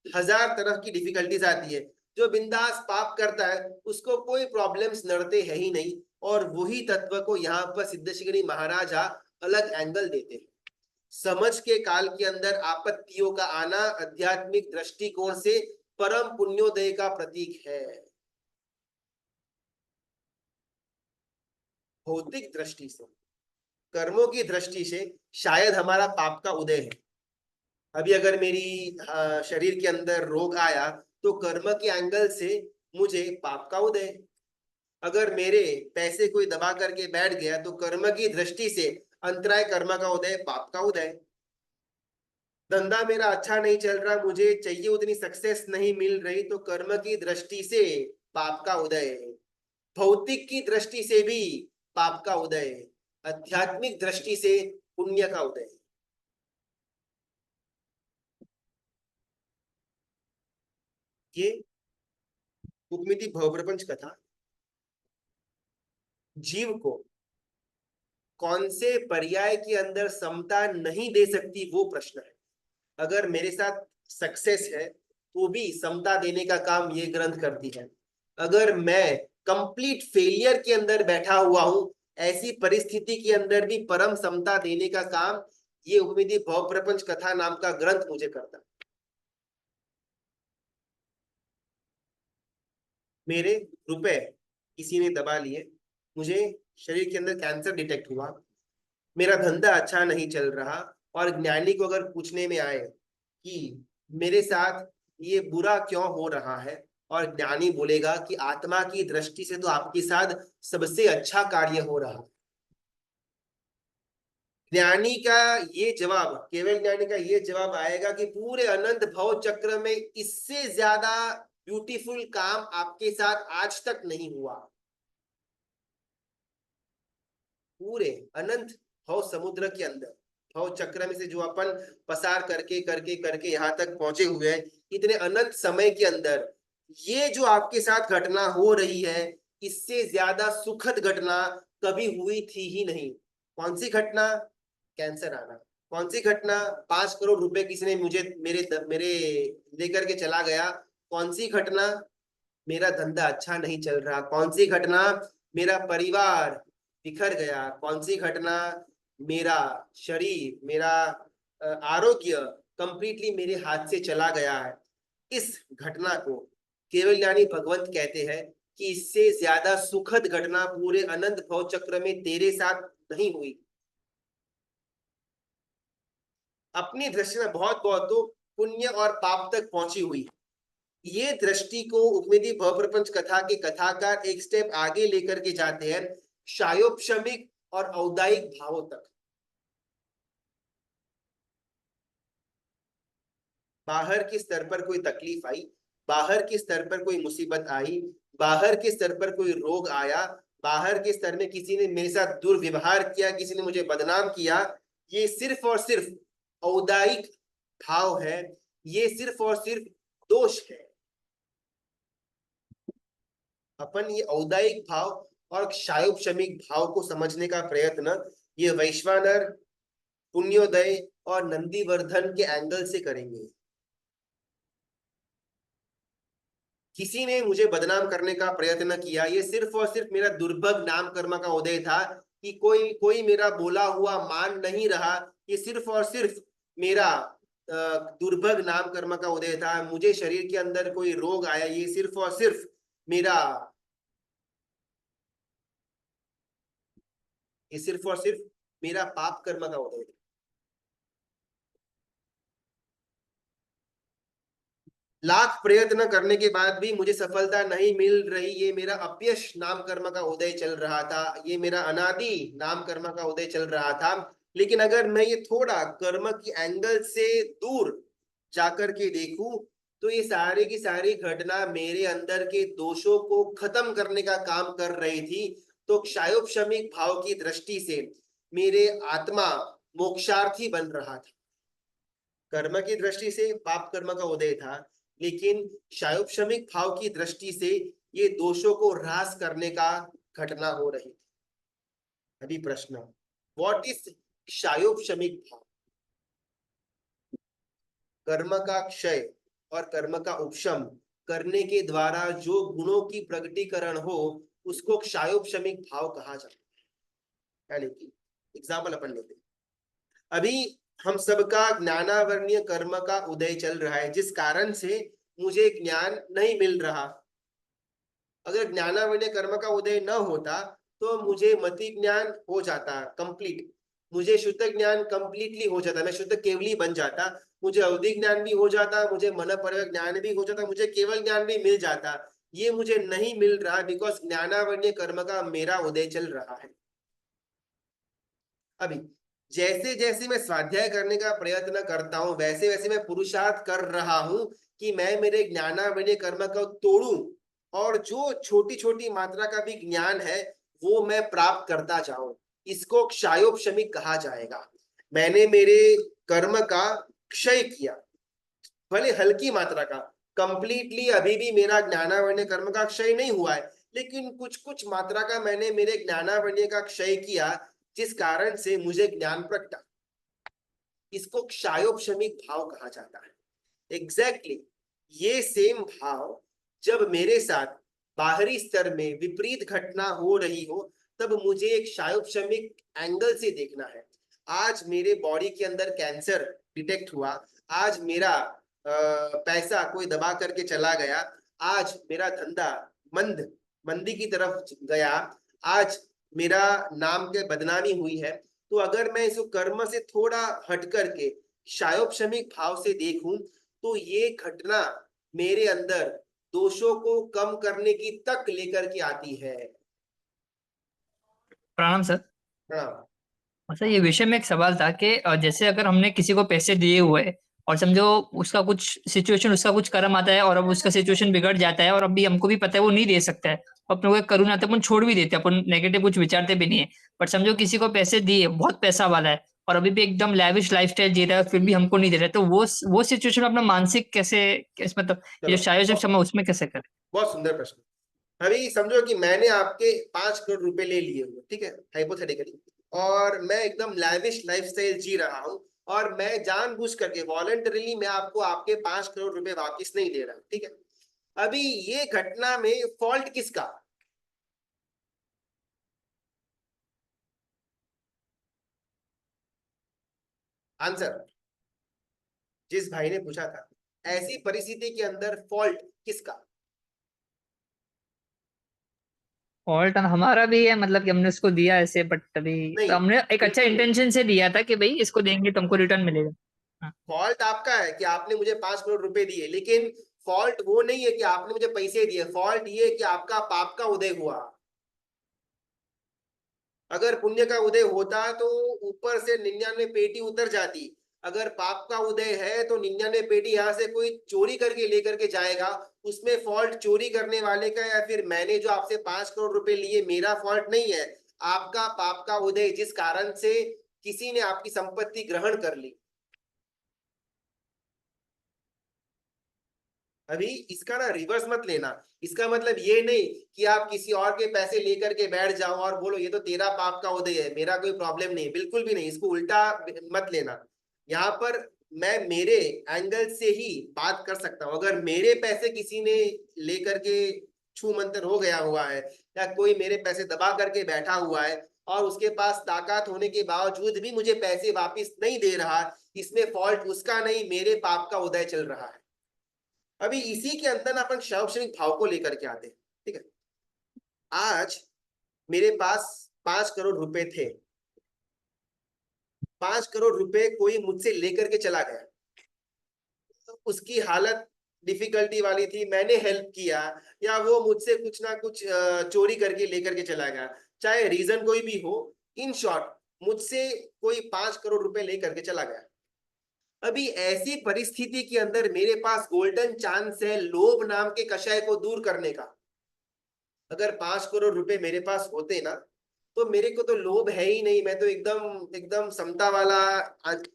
हजार तरह की डिफिकल्टीज आती है। जो बिंदास पाप करता है उसको कोई प्रॉब्लम्स नड़ते हैं ही नहीं। और वही तत्व को यहाँ पर सिद्धेश्वरी महाराजा अलग एंगल देते हैं। समझ के काल के अंदर आपत्तियों का आना आध्यात्मिक दृष्टिकोण से परम पुण्योदय का प्रतीक है। भौतिक दृष्टि से, कर्मों की दृष्टि से शायद हमारा पाप का उदय है। अभी अगर मेरी शरीर के अंदर रोग आया, तो कर्म के एंगल से मुझे पाप का उदय। अगर मेरे पैसे कोई दबा करके बैठ गया, तो कर्म की दृष्टि से अंतराय कर्म का उदय, पाप का उदय। धंधा मेरा अच्छा नहीं चल रहा, मुझे चाहिए उतनी सक्सेस नहीं मिल रही, तो कर्म की दृष्टि से पाप का उदय। भौतिक की दृष्टि से भी पाप का उदय, आध्यात्मिक दृष्टि से पुण्य का उदय। ये उपमिति भवप्रपंच कथा जीव को कौन से पर्याय के अंदर समता नहीं दे सकती, वो प्रश्न है। अगर मेरे साथ सक्सेस है तो भी समता देने का काम ये ग्रंथ करती है। अगर मैं कंप्लीट फेलियर के अंदर बैठा हुआ हूं, ऐसी परिस्थिति के अंदर भी परम समता देने का काम ये उपमिति भव प्रपंच कथा नाम का ग्रंथ मुझे करता है। मेरे रुपए किसी ने दबा लिए, मुझे शरीर के अंदर कैंसर डिटेक्ट हुआ, मेरा धंधा अच्छा नहीं चल रहा, और ज्ञानी को अगर पूछने में आए कि मेरे साथ ये बुरा क्यों हो रहा है, और ज्ञानी बोलेगा कि आत्मा की दृष्टि से तो आपके साथ सबसे अच्छा कार्य हो रहा है। ज्ञानी का ये जवाब, केवल ज्ञानी का ये जवाब आएगा कि पूरे अनंत भव चक्र में इससे ज्यादा ब्यूटीफुल काम आपके साथ आज तक नहीं हुआ। पूरे अनंत भव समुद्र के अंदर, भव चक्र में से जो अपन पसार करके करके करके यहाँ तक पहुंचे हुए हैं, इतने अनंत समय के अंदर ये जो आपके साथ घटना हो रही है, इससे ज्यादा सुखद घटना कभी हुई थी ही नहीं। कौन सी घटना? कैंसर आना। कौन सी घटना? 5 करोड़ रुपए किसी ने मुझे मेरे मेरे लेकर के चला गया। कौन सी घटना? मेरा धंधा अच्छा नहीं चल रहा। कौन सी घटना? मेरा परिवार बिखर गया। कौन सी घटना? मेरा शरीर, मेरा आरोग्य कंप्लीटली मेरे हाथ से चला गया है। इस घटना को केवल ज्ञानी भगवंत कहते हैं कि इससे ज्यादा सुखद घटना पूरे अनंत भव चक्र में तेरे साथ नहीं हुई। अपनी दृष्टि में बहुत बहुत तो पुण्य और पाप तक पहुंची हुई। ये दृष्टि को उपनिधि भवप्रपंच कथा के कथाकार एक स्टेप आगे लेकर के जाते हैं, शायोपशमिक और औदायिक भावों तक। बाहर के स्तर पर कोई तकलीफ आई, बाहर के स्तर पर कोई मुसीबत आई, बाहर के स्तर पर कोई रोग आया, बाहर के स्तर में किसी ने मेरे साथ दुर्व्यवहार किया, किसी ने मुझे बदनाम किया, ये सिर्फ और सिर्फ औदायिक भाव है। ये सिर्फ और सिर्फ दोष है। अपन ये औदायिक भाव और क्षायोपशमिक भाव को समझने का प्रयत्न ये वैश्वानर, पुण्योदय और नंदीवर्धन के एंगल से करेंगे। किसी ने मुझे बदनाम करने का प्रयत्न किया, ये सिर्फ और सिर्फ मेरा दुर्भग नाम कर्म का उदय था। कि कोई कोई मेरा बोला हुआ मान नहीं रहा, ये सिर्फ और सिर्फ मेरा दुर्भग नाम कर्म का उदय था, मुझे शरीर के अंदर कोई रोग आया, ये सिर्फ और सिर्फ मेरा ये सिर्फ और सिर्फ मेरा पाप कर्म का उदय था। लाख प्रयत्न करने के बाद भी मुझे सफलता नहीं मिल रही, ये मेरा अपयश नाम कर्म का उदय चल रहा था, ये मेरा अनादि नाम कर्म का उदय चल रहा था। लेकिन अगर मैं ये थोड़ा कर्म की एंगल से दूर जाकर के देखूं, तो ये सारी की सारी घटना मेरे अंदर के दोषों को खत्म करने का काम कर रही थी। तो क्षायोपशमिक भाव की दृष्टि से मेरे आत्मा मोक्षार्थी बन रहा था। कर्म की दृष्टि से पाप कर्म का उदय था, लेकिन क्षायोपशमिक भाव की दृष्टि से ये दोषों को ह्रास करने का घटना हो रही थी। अभी प्रश्न, व्हाट इज क्षायोपशमिक भाव? कर्म का क्षय और कर्म का उपशम करने के द्वारा जो गुणों की प्रगटीकरण हो, उसको क्षायोपशमिक भाव कहा जाता है। यानी कि एग्जाम्पल अपन लेते हैं, अभी हम सबका ज्ञानावरणीय कर्म का उदय चल रहा है, जिस कारण से मुझे ज्ञान नहीं मिल रहा। अगर ज्ञानावरणीय कर्म का उदय न होता तो मुझे मति ज्ञान हो जाता कंप्लीट, मुझे शुद्ध ज्ञान कंप्लीटली हो जाता, मैं शुद्ध केवली बन जाता, मुझे अवधि ज्ञान भी हो जाता, मुझे मन पर ज्ञान भी हो जाता, मुझे केवल ज्ञान भी मिल जाता। ये मुझे नहीं मिल रहा बिकॉज ज्ञानावरणीय कर्म का मेरा उदय चल रहा है। अभी जैसे जैसे मैं स्वाध्याय करने का प्रयत्न करता हूं, वैसे वैसे मैं पुरुषार्थ कर रहा हूं कि मैं मेरे ज्ञानावरणीय कर्म को तोड़ूं और जो छोटी छोटी मात्रा का भी ज्ञान है वो मैं प्राप्त करता जाऊं। इसको क्षायोपशमिक कहा जाएगा। मैंने मेरे कर्म का क्षय किया, भले हल्की मात्रा का, कंप्लीटली अभी भी मेरा ज्ञानावरणीय कर्म का क्षय नहीं हुआ है, लेकिन कुछ कुछ मात्रा का मैंने मेरे ज्ञानावरणीय का क्षय किया, जिस कारण से मुझे ज्ञान प्रगटा। इसको क्षायोपशमिक भाव कहा जाता है। एग्जैक्टली ये सेम भाव जब मेरे साथ बाहरी स्तर में विपरीत घटना हो रही हो, तब मुझे एक क्षायोपशमिक एंगल से देखना है। आज मेरे बॉडी के अंदर कैंसर डिटेक्ट हुआ, आज मेरा पैसा कोई दबा करके चला गया, आज मेरा धंधा मंदी की तरफ गया, आज मेरा नाम के बदनामी हुई है। तो अगर मैं इसको कर्म से थोड़ा हट करके क्षायोपशमिक भाव से देखूं, तो ये घटना मेरे अंदर दोषों को कम करने की तक लेकर के आती है। प्रणाम सर। प्रणाम। अच्छा, ये विषय में एक सवाल था कि जैसे अगर हमने किसी को पैसे दिए हुए हैं और समझो उसका कुछ सिचुएशन, उसका कुछ कर्म आता है और अब उसका सिचुएशन बिगड़ जाता है और अभी हमको भी पता है वो नहीं दे सकता है, अपने को एक करुणा आता है, अपन छोड़ भी देते हैं, अपन नेगेटिव कुछ विचारते भी नहीं है। बट समझो किसी को पैसे दिए, बहुत पैसा वाला है और अभी भी एकदम लैविश लाइफस्टाइल जी रहा है, फिर भी हमको नहीं दे रहा है, तो वो सिचुएशन अपना मानसिक मतलब ये चलो, जो शायोजक क्षमा उसमें कैसे करें? बहुत सुंदर प्रश्न। अभी समझो कि मैंने आपके 5 करोड़ रुपए ले लिए हुए, ठीक है, हाइपोथेटिकली, और मैं एकदम लैविश लाइफस्टाइल जी रहा हूं, और मैं जानबूझ करके वॉलंटरीली मैं आपको आपके 5 करोड़ रुपए वापस नहीं दे रहा, ठीक है। अभी ये घटना में फॉल्ट किसका? आंसर जिस भाई ने पूछा था, ऐसी परिस्थिति के अंदर फॉल्ट किसका? फॉल्ट हमारा भी है, मतलब कि हमने उसको दिया ऐसे, बट अभी नहीं, हमने एक अच्छा बिल्कुल नहीं। इंटेंशन से दिया था कि भाई इसको देंगे तुमको रिटर्न मिलेगा। हाँ। फॉल्ट आपका है कि आपने मुझे 5 करोड़ रुपए दिए, लेकिन फॉल्ट वो नहीं है कि आपने मुझे पैसे दिए, फॉल्ट ये है कि आपका पाप का उदय हुआ। अगर पुण्य का उदय होता तो ऊपर से 99 पेटी उतर जाती। अगर पाप का उदय है तो 99 पेटी यहाँ से कोई चोरी करके लेकर के जाएगा, उसमें फॉल्ट चोरी करने वाले का, या फिर मैंने जो आपसे 5 करोड़ रुपए लिए मेरा फॉल्ट नहीं है। आपका पाप का उदय जिस कारण से किसी ने आपकी संपत्ति ग्रहण कर ली। अभी इसका ना रिवर्स मत लेना। इसका मतलब ये नहीं कि आप किसी और के पैसे लेकर के बैठ जाओ और बोलो ये तो तेरा पाप का उदय है, मेरा कोई प्रॉब्लम नहीं, बिल्कुल भी नहीं, इसको उल्टा मत लेना। यहाँ पर मैं मेरे एंगल से ही बात कर सकता हूँ। अगर मेरे पैसे किसी ने लेकर के छू मंतर हो गया हुआ है, या कोई मेरे पैसे दबा करके बैठा हुआ है, और उसके पास ताकत होने के बावजूद भी मुझे पैसे वापस नहीं दे रहा, इसमें फॉल्ट उसका नहीं, मेरे पाप का उदय चल रहा है। अभी इसी के अंदर अपन शैक्षणिक भाव को लेकर के आते हैं। ठीक है, आज मेरे पास 5 करोड़ रुपए थे, 5 करोड़ रुपए कोई मुझसे लेकर के चला गया, तो उसकी हालत डिफिकल्टी वाली थी, मैंने हेल्प किया, या वो मुझसे कुछ ना कुछ चोरी करके लेकर के चला गया, चाहे रीजन कोई भी हो, इन शॉर्ट मुझसे कोई 5 करोड़ रुपए लेकर के चला गया। अभी ऐसी परिस्थिति के अंदर मेरे पास गोल्डन चांस है लोभ नाम के कषाय को दूर करने का। अगर 5 करोड़ रुपए मेरे पास होते ना, तो मेरे को तो लोभ है ही नहीं, मैं तो एकदम एकदम समता वाला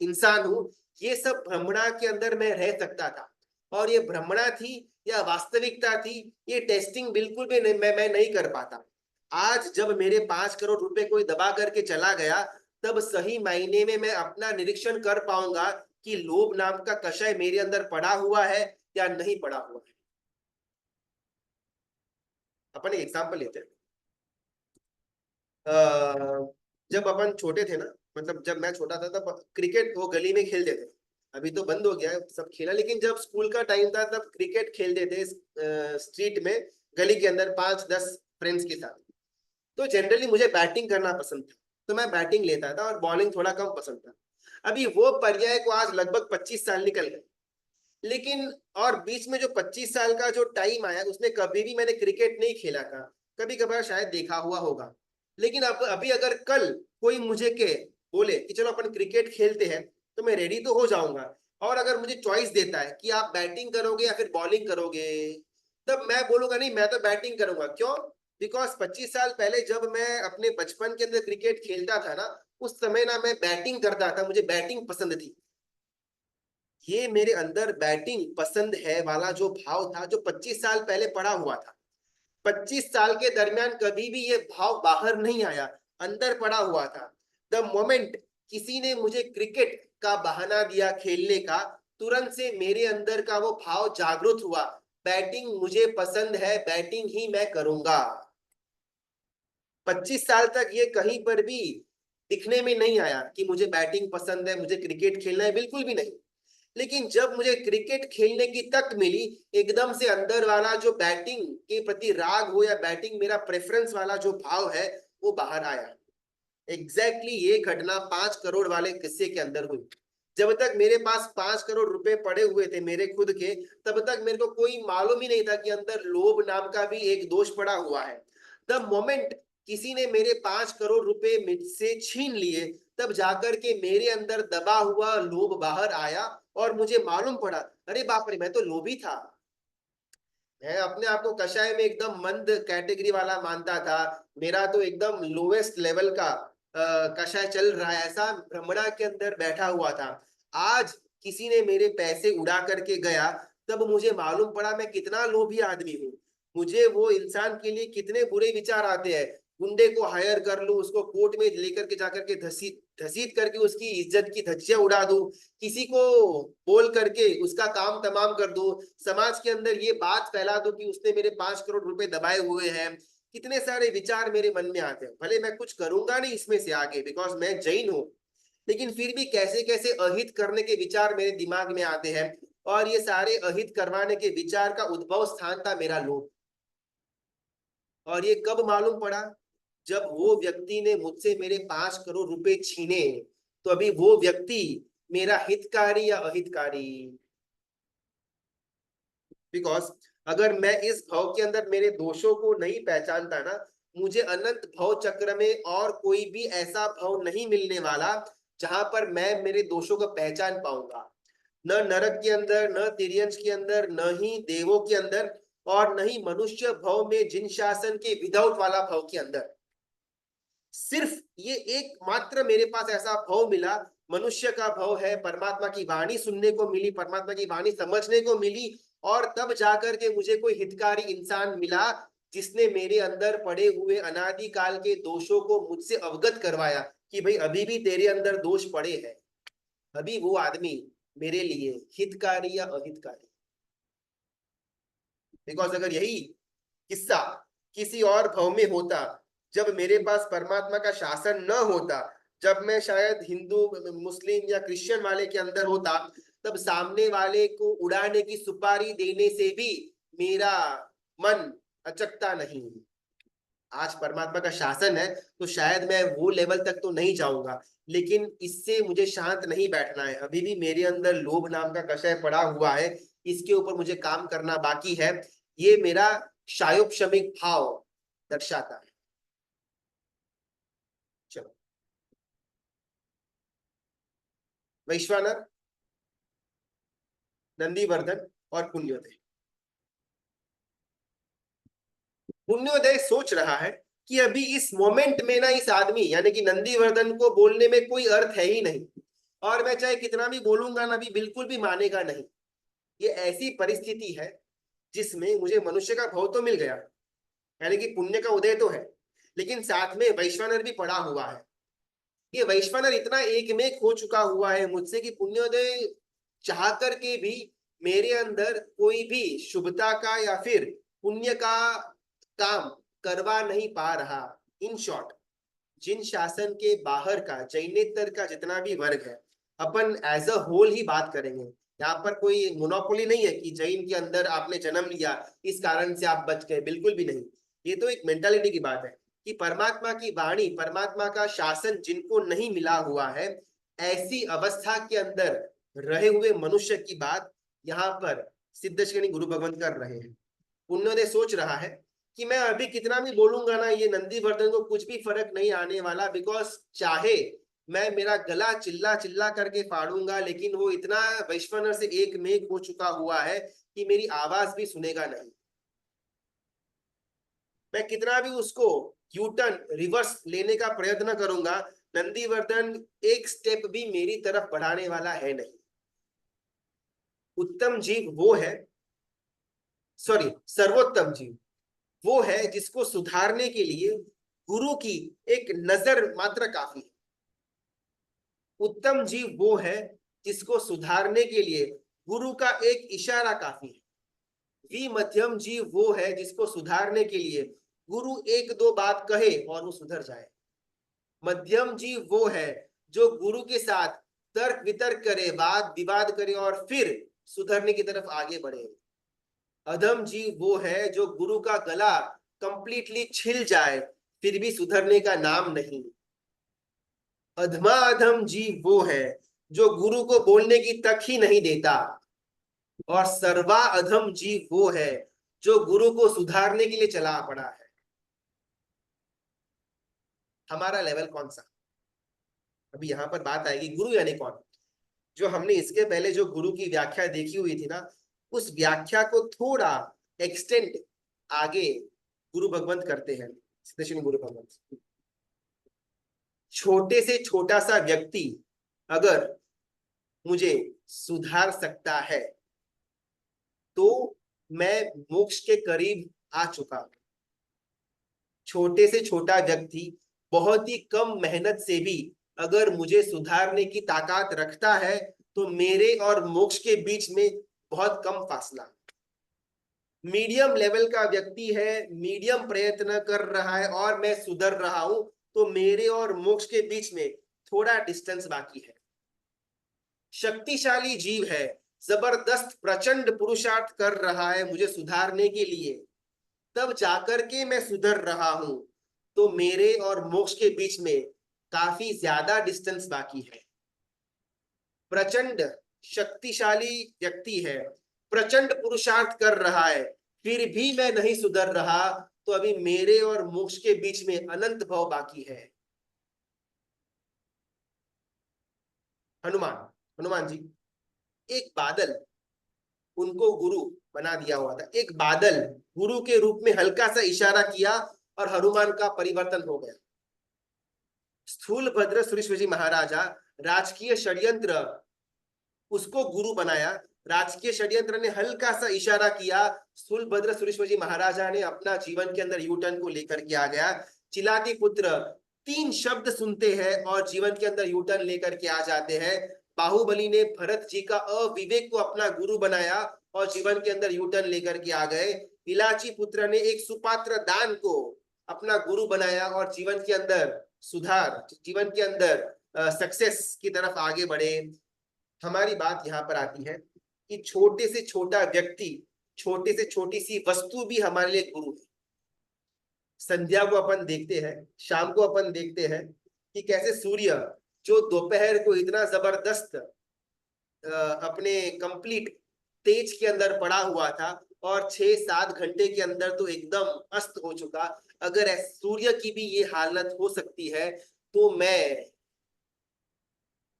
इंसान हूं, ये सब भ्रमणा के अंदर मैं रह सकता था। और ये भ्रमणा थी या वास्तविकता थी, ये टेस्टिंग बिल्कुल भी नहीं, मैं नहीं कर पाता। आज जब मेरे 5 करोड़ रुपए कोई दबा करके चला गया, तब सही मायने में मैं अपना निरीक्षण कर पाऊंगा कि लोभ नाम का कषाय मेरे अंदर पड़ा हुआ है या नहीं पड़ा हुआ है। अपन एक एग्जाम्पल लेते हैं। जब अपन छोटे थे ना, मतलब जब मैं छोटा था तब क्रिकेट वो गली में खेलते थे, अभी तो बंद हो गया है सब खेला, लेकिन जब स्कूल का टाइम था तब क्रिकेट खेलते थे स्ट्रीट में, गली के अंदर 5-10 फ्रेंड्स के साथ। तो जनरली मुझे बैटिंग करना पसंद था, तो मैं बैटिंग लेता था और बॉलिंग थोड़ा कम पसंद था। अभी वो पर्याय को आज लगभग 25 साल निकल गए, लेकिन और बीच में जो 25 साल का जो टाइम आया उसमें कभी भी मैंने क्रिकेट नहीं खेला था, कभी कभार शायद देखा हुआ होगा। लेकिन अब अभी अगर कल कोई मुझे के बोले कि चलो अपन क्रिकेट खेलते हैं, तो मैं रेडी तो हो जाऊंगा। और अगर मुझे चॉइस देता है कि आप बैटिंग करोगे या फिर बॉलिंग करोगे, तब मैं बोलूंगा नहीं, मैं तो बैटिंग करूंगा। क्यों? बिकॉज 25 साल पहले जब मैं अपने बचपन के अंदर क्रिकेट खेलता था ना, उस समय ना मैं बैटिंग करता था, मुझे बैटिंग पसंद थी। ये मेरे अंदर बैटिंग पसंद है वाला जो भाव था, जो 25 साल पहले पड़ा हुआ था, 25 साल के दरमियान कभी भी ये भाव बाहर नहीं आया, अंदर पड़ा हुआ था। द मोमेंट किसी ने मुझे क्रिकेट का बहाना दिया खेलने का, तुरंत से मेरे अंदर का वो भाव जागृत हुआ, बैटिंग मुझे पसंद है, बैटिंग ही मैं करूंगा। 25 साल तक ये कहीं पर भी दिखने में नहीं आया कि मुझे बैटिंग पसंद है, मुझे क्रिकेट खेलना है, बिल्कुल भी नहीं। लेकिन जब मुझे क्रिकेट खेलने की तक मिली, एकदम से अंदर वाला जो बैटिंग के प्रति राग हो या बैटिंग मेरा प्रेफरेंस वाला जो भाव है, वो बाहर आया। एग्जैक्टली ये घटना 5 करोड़ वाले किस्से के अंदर हुई। जब तक मेरे पास 5 करोड़ रुपए पड़े हुए थे मेरे खुद के, तब तक मेरे को कोई मालूम ही नहीं था कि अंदर लोभ नाम का भी एक दोष पड़ा हुआ है। द मोमेंट किसी ने मेरे 5 करोड़ रुपए मुझसे छीन लिए, तब जाकर के मेरे अंदर दबा हुआ लोभ बाहर आया और मुझे मालूम पड़ा, अरे बाप रे, मैं तो लोभी था। मैं अपने आप को कषाय में एकदम मंद कैटेगरी वाला मानता था, मेरा तो एकदम लोवेस्ट लेवल का कषाय चल रहा है, ऐसा भ्रमणा के अंदर बैठा हुआ था। आज किसी ने मेरे पैसे उड़ा करके गया, तब मुझे मालूम पड़ा मैं कितना लोभी आदमी हूँ। मुझे वो इंसान के लिए कितने बुरे विचार आते हैं, गुंडे को हायर कर लूं, उसको कोर्ट में लेकर के जाकर के घसीट करके उसकी इज्जत की धज्जियां उड़ा दूं, किसी को बोल करके उसका काम तमाम कर दूं, समाज के अंदर ये बात फैला दूं कि उसने मेरे 5 करोड़ रुपए दबाए हुए हैं। कितने सारे विचार मेरे मन में आते हैं। भले मैं कुछ करूंगा नहीं इसमें से आगे, बिकॉज मैं जैन हूं, लेकिन फिर भी कैसे कैसे अहित करने के विचार मेरे दिमाग में आते हैं। और ये सारे अहित करवाने के विचार का उद्भव स्थान था मेरा लोभ। और ये कब मालूम पड़ा? जब वो व्यक्ति ने मुझसे मेरे 5 करोड़ रुपए छीने, तो अभी वो व्यक्ति मेरा हितकारी या अहितकारी? बिकॉज अगर मैं इस भाव के अंदर मेरे दोषों को नहीं पहचानता ना, मुझे अनंत भाव चक्र में और कोई भी ऐसा भाव नहीं मिलने वाला जहां पर मैं मेरे दोषों को पहचान पाऊंगा। न नरक के अंदर, न तिर्यंश के अंदर, न ही देवों के अंदर, और न ही मनुष्य भाव में जिन शासन के विदाउट वाला भाव के अंदर। सिर्फ ये एकमात्र मेरे पास ऐसा भाव मिला, मनुष्य का भाव है, परमात्मा की वाणी सुनने को मिली, परमात्मा की वाणी समझने को मिली, और तब जाकर के मुझे कोई हितकारी इंसान मिला जिसने मेरे अंदर पड़े हुए अनादिकाल के दोषों को मुझसे अवगत करवाया कि भाई अभी भी तेरे अंदर दोष पड़े हैं। अभी वो आदमी मेरे लिए हितकारी या अहितकारी? बिकॉज अगर यही किस्सा किसी और भाव में होता, जब मेरे पास परमात्मा का शासन न होता, जब मैं शायद हिंदू मुस्लिम या क्रिश्चियन वाले के अंदर होता, तब सामने वाले को उड़ाने की सुपारी देने से भी मेरा मन अचकता नहीं। आज परमात्मा का शासन है तो शायद मैं वो लेवल तक तो नहीं जाऊंगा, लेकिन इससे मुझे शांत नहीं बैठना है। अभी भी मेरे अंदर लोभ नाम का कषय पड़ा हुआ है, इसके ऊपर मुझे काम करना बाकी है। ये मेरा शायोपशमिक भाव दर्शाता है। चलो, वैश्वानर, नंदीवर्धन और पुण्योदय। पुण्योदय सोच रहा है कि अभी इस मोमेंट में ना इस आदमी यानी कि नंदीवर्धन को बोलने में कोई अर्थ है ही नहीं, और मैं चाहे कितना भी बोलूंगा ना, भी बिल्कुल भी मानेगा नहीं। ये ऐसी परिस्थिति है जिसमें मुझे मनुष्य का भाव तो मिल गया, यानी कि पुण्य का उदय तो है, लेकिन साथ में वैश्वानर भी पड़ा हुआ है। ये वैश्वानर इतना एकमेक हो चुका हुआ है मुझसे कि पुण्योदय चाह करके भी मेरे अंदर कोई भी शुभता का या फिर पुण्य का काम करवा नहीं पा रहा। इन शॉर्ट, जिन शासन के बाहर का जैनेतर का जितना भी वर्ग है, अपन एज अ होल ही बात करेंगे। यहाँ पर कोई मोनोपोली नहीं है कि जैन के अंदर आपने जन्म लिया इस कारण से आप बच गए, बिल्कुल भी नहीं। ये तो एक मेंटालिटी की बात है कि परमात्मा की वाणी, परमात्मा का शासन जिनको नहीं मिला हुआ है, ऐसी अवस्था के अंदर रहे हुए मनुष्य की बात यहाँ पर सिद्धेश्वरी गुरु भगवंत कर रहे हैं। पुण्योदय सोच रहा है कि मैं अभी कितना भी बोलूंगा ना, ये नंदीवर्धन को कुछ भी फर्क नहीं आने वाला, बिकॉज चाहे मैं मेरा गला चिल्ला चिल्ला करके फाड़ूंगा, लेकिन वो इतना वैश्वानर से एक मेघ हो चुका हुआ है कि मेरी आवाज भी सुनेगा नहीं। मैं कितना भी उसको यूटर्न रिवर्स लेने का प्रयत्न करूंगा, नंदीवर्धन एक स्टेप भी मेरी तरफ बढ़ाने वाला है नहीं। उत्तम जीव वो है, सॉरी, सर्वोत्तम जीव वो है जिसको सुधारने के लिए गुरु की एक नजर मात्र काफी है। उत्तम जीव वो है जिसको सुधारने के लिए गुरु का एक इशारा काफी है। वी मध्यम जीव वो है जिसको सुधारने के लिए गुरु एक दो बात कहे और वो सुधर जाए। मध्यम जीव वो है जो गुरु के साथ तर्क वितर्क करे, वाद विवाद करे और फिर सुधरने की तरफ आगे बढ़े। अधम जीव वो है जो गुरु का गला कंप्लीटली छिल जाए फिर भी सुधरने का नाम नहीं। अधमा अधम जीव वो है जो गुरु को बोलने की तक ही नहीं देता। और सर्वा अधम जीव वो है जो गुरु को सुधारने के लिए चला पड़ा है। हमारा लेवल कौन सा? अभी यहां पर बात आएगी गुरु यानी कौन। जो हमने इसके पहले जो गुरु की व्याख्या देखी हुई थी ना, उस व्याख्या को थोड़ा एक्सटेंड आगे गुरु भगवंत करते हैं, सिद्धेश्वरी गुरु भगवंत। छोटे से छोटा सा व्यक्ति अगर मुझे सुधार सकता है तो मैं मोक्ष के करीब आ चुका हूं। छोटे से छोटा व्यक्ति बहुत ही कम मेहनत से भी अगर मुझे सुधारने की ताकत रखता है तो मेरे और मोक्ष के बीच में बहुत कम फासला। मीडियम लेवल का व्यक्ति है, मीडियम प्रयत्न कर रहा है और मैं सुधर रहा हूं, तो मेरे और मोक्ष के बीच में थोड़ा डिस्टेंस बाकी है। शक्तिशाली जीव है, जबरदस्त प्रचंड पुरुषार्थ कर रहा है मुझे सुधारने के लिए, तब जाकर के मैं सुधर रहा हूं, तो मेरे और मोक्ष के बीच में काफी ज्यादा डिस्टेंस बाकी है। प्रचंड शक्तिशाली व्यक्ति है, प्रचंड पुरुषार्थ कर रहा है, फिर भी मैं नहीं सुधर रहा, तो अभी मेरे और मोक्ष के बीच में अनंत भाव बाकी है। हनुमान जी, एक बादल उनको गुरु बना दिया हुआ था। एक बादल गुरु के रूप में हल्का सा इशारा किया और हनुमान का परिवर्तन हो गया। स्थूलभद्र सुरेश्वर जी महाराजा राजकीय षड्यंत्र उसको गुरु बनाया। राजकीय षड्यंत्र ने हल्का सा इशारा किया, स्थूलभद्र सुरेश्वर जी महाराजा ने अपना जीवन के अंदर यूटर्न को लेकर के आ गया। चिलाती पुत्र 3 शब्द सुनते हैं और जीवन के अंदर यूटर्न लेकर के आ जाते हैं। बाहुबली ने भरत जी का अविवेक को अपना गुरु बनाया और जीवन के अंदर यूटर्न लेकर के आ गए। इलाची पुत्र ने एक सुपात्र दान को अपना गुरु बनाया और जीवन के अंदर सुधार, जीवन के अंदर सक्सेस की तरफ आगे बढ़े। हमारी बात यहाँ पर आती है कि छोटे से छोटा व्यक्ति, छोटे से छोटी सी वस्तु भी हमारे लिए गुरु है। संध्या को अपन देखते हैं, शाम को अपन देखते हैं कि कैसे सूर्य जो दोपहर को इतना जबरदस्त अपने कंप्लीट तेज के अंदर पड़ा हुआ था और 6-7 घंटे के अंदर तो एकदम अस्त हो चुका। अगर सूर्य की भी ये हालत हो सकती है तो मैं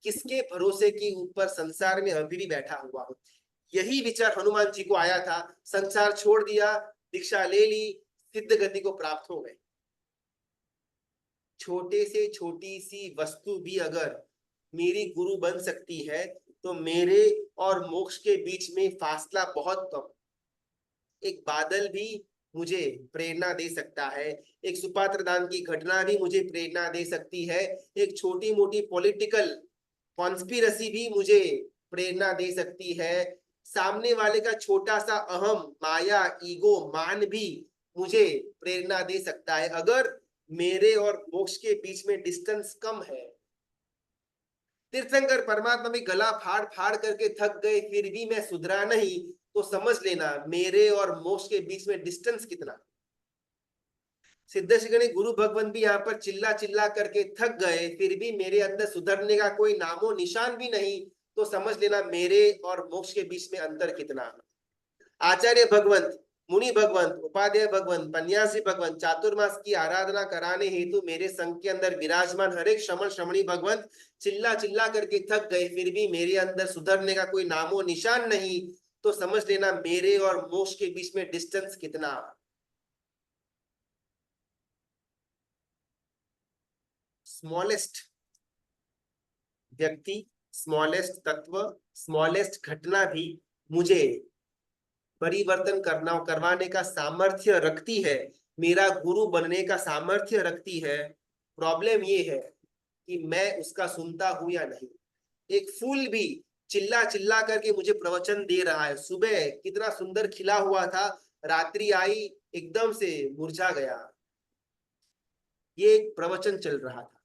किसके भरोसे के ऊपर संसार में अभी भी बैठा हुआ हूं। यही विचार हनुमान जी को आया था, संसार छोड़ दिया, दीक्षा ले ली, सिद्ध गति को प्राप्त हो गए। छोटे से छोटी सी वस्तु भी अगर मेरी गुरु बन सकती है तो मेरे और मोक्ष के बीच में फासला बहुत कम। एक बादल भी मुझे प्रेरणा दे सकता है, एक सुपात्र दान की घटना भी मुझे प्रेरणा दे सकती है, एक छोटी मोटी पॉलिटिकल कॉन्स्पिरसी भी मुझे प्रेरणा दे सकती है, सामने वाले का छोटा सा अहम, माया, ईगो, मान भी मुझे प्रेरणा दे सकता है। अगर मेरे और मोक्ष के बीच में डिस्टेंस कम है, तीर्थंकर परमात्मा भी गला फाड़ फाड़ करके थक गए फिर भी मैं सुधरा नहीं, तो समझ लेना मेरे और मोक्ष के बीच में डिस्टेंस कितना। सिद्धेश्वरी गुरु भगवान भी यहाँ पर चिल्ला चिल्ला करके थक गए फिर भी मेरे अंदर सुधरने का कोई नामो निशान भी नहीं, तो समझ लेना मेरे और मोक्ष के बीच में अंतर कितना। आचार्य भगवंत, मुनि भगवंत, उपाध्याय भगवंत, पन्यासी भगवंत, चातुर्मास की आराधना कराने हेतु मेरे संघ के अंदर विराजमान हरेक श्रमण श्रमणी भगवंत चिल्ला चिल्ला करके थक गए फिर भी मेरे अंदर सुधरने का कोई नामो निशान नहीं, तो समझ लेना मेरे और मोक्ष के बीच में डिस्टेंस कितना। स्मॉलेस्ट व्यक्ति, स्मॉलेस्ट तत्व, स्मॉलेस्ट घटना भी मुझे परिवर्तन करवाने का सामर्थ्य रखती है, मेरा गुरु बनने का सामर्थ्य रखती है। प्रॉब्लम ये है कि मैं उसका सुनता हूं या नहीं। एक फूल भी चिल्ला चिल्ला करके मुझे प्रवचन दे रहा है, सुबह कितना सुंदर खिला हुआ था, रात्रि आई एकदम से मुरझा गया। ये एक प्रवचन चल रहा था।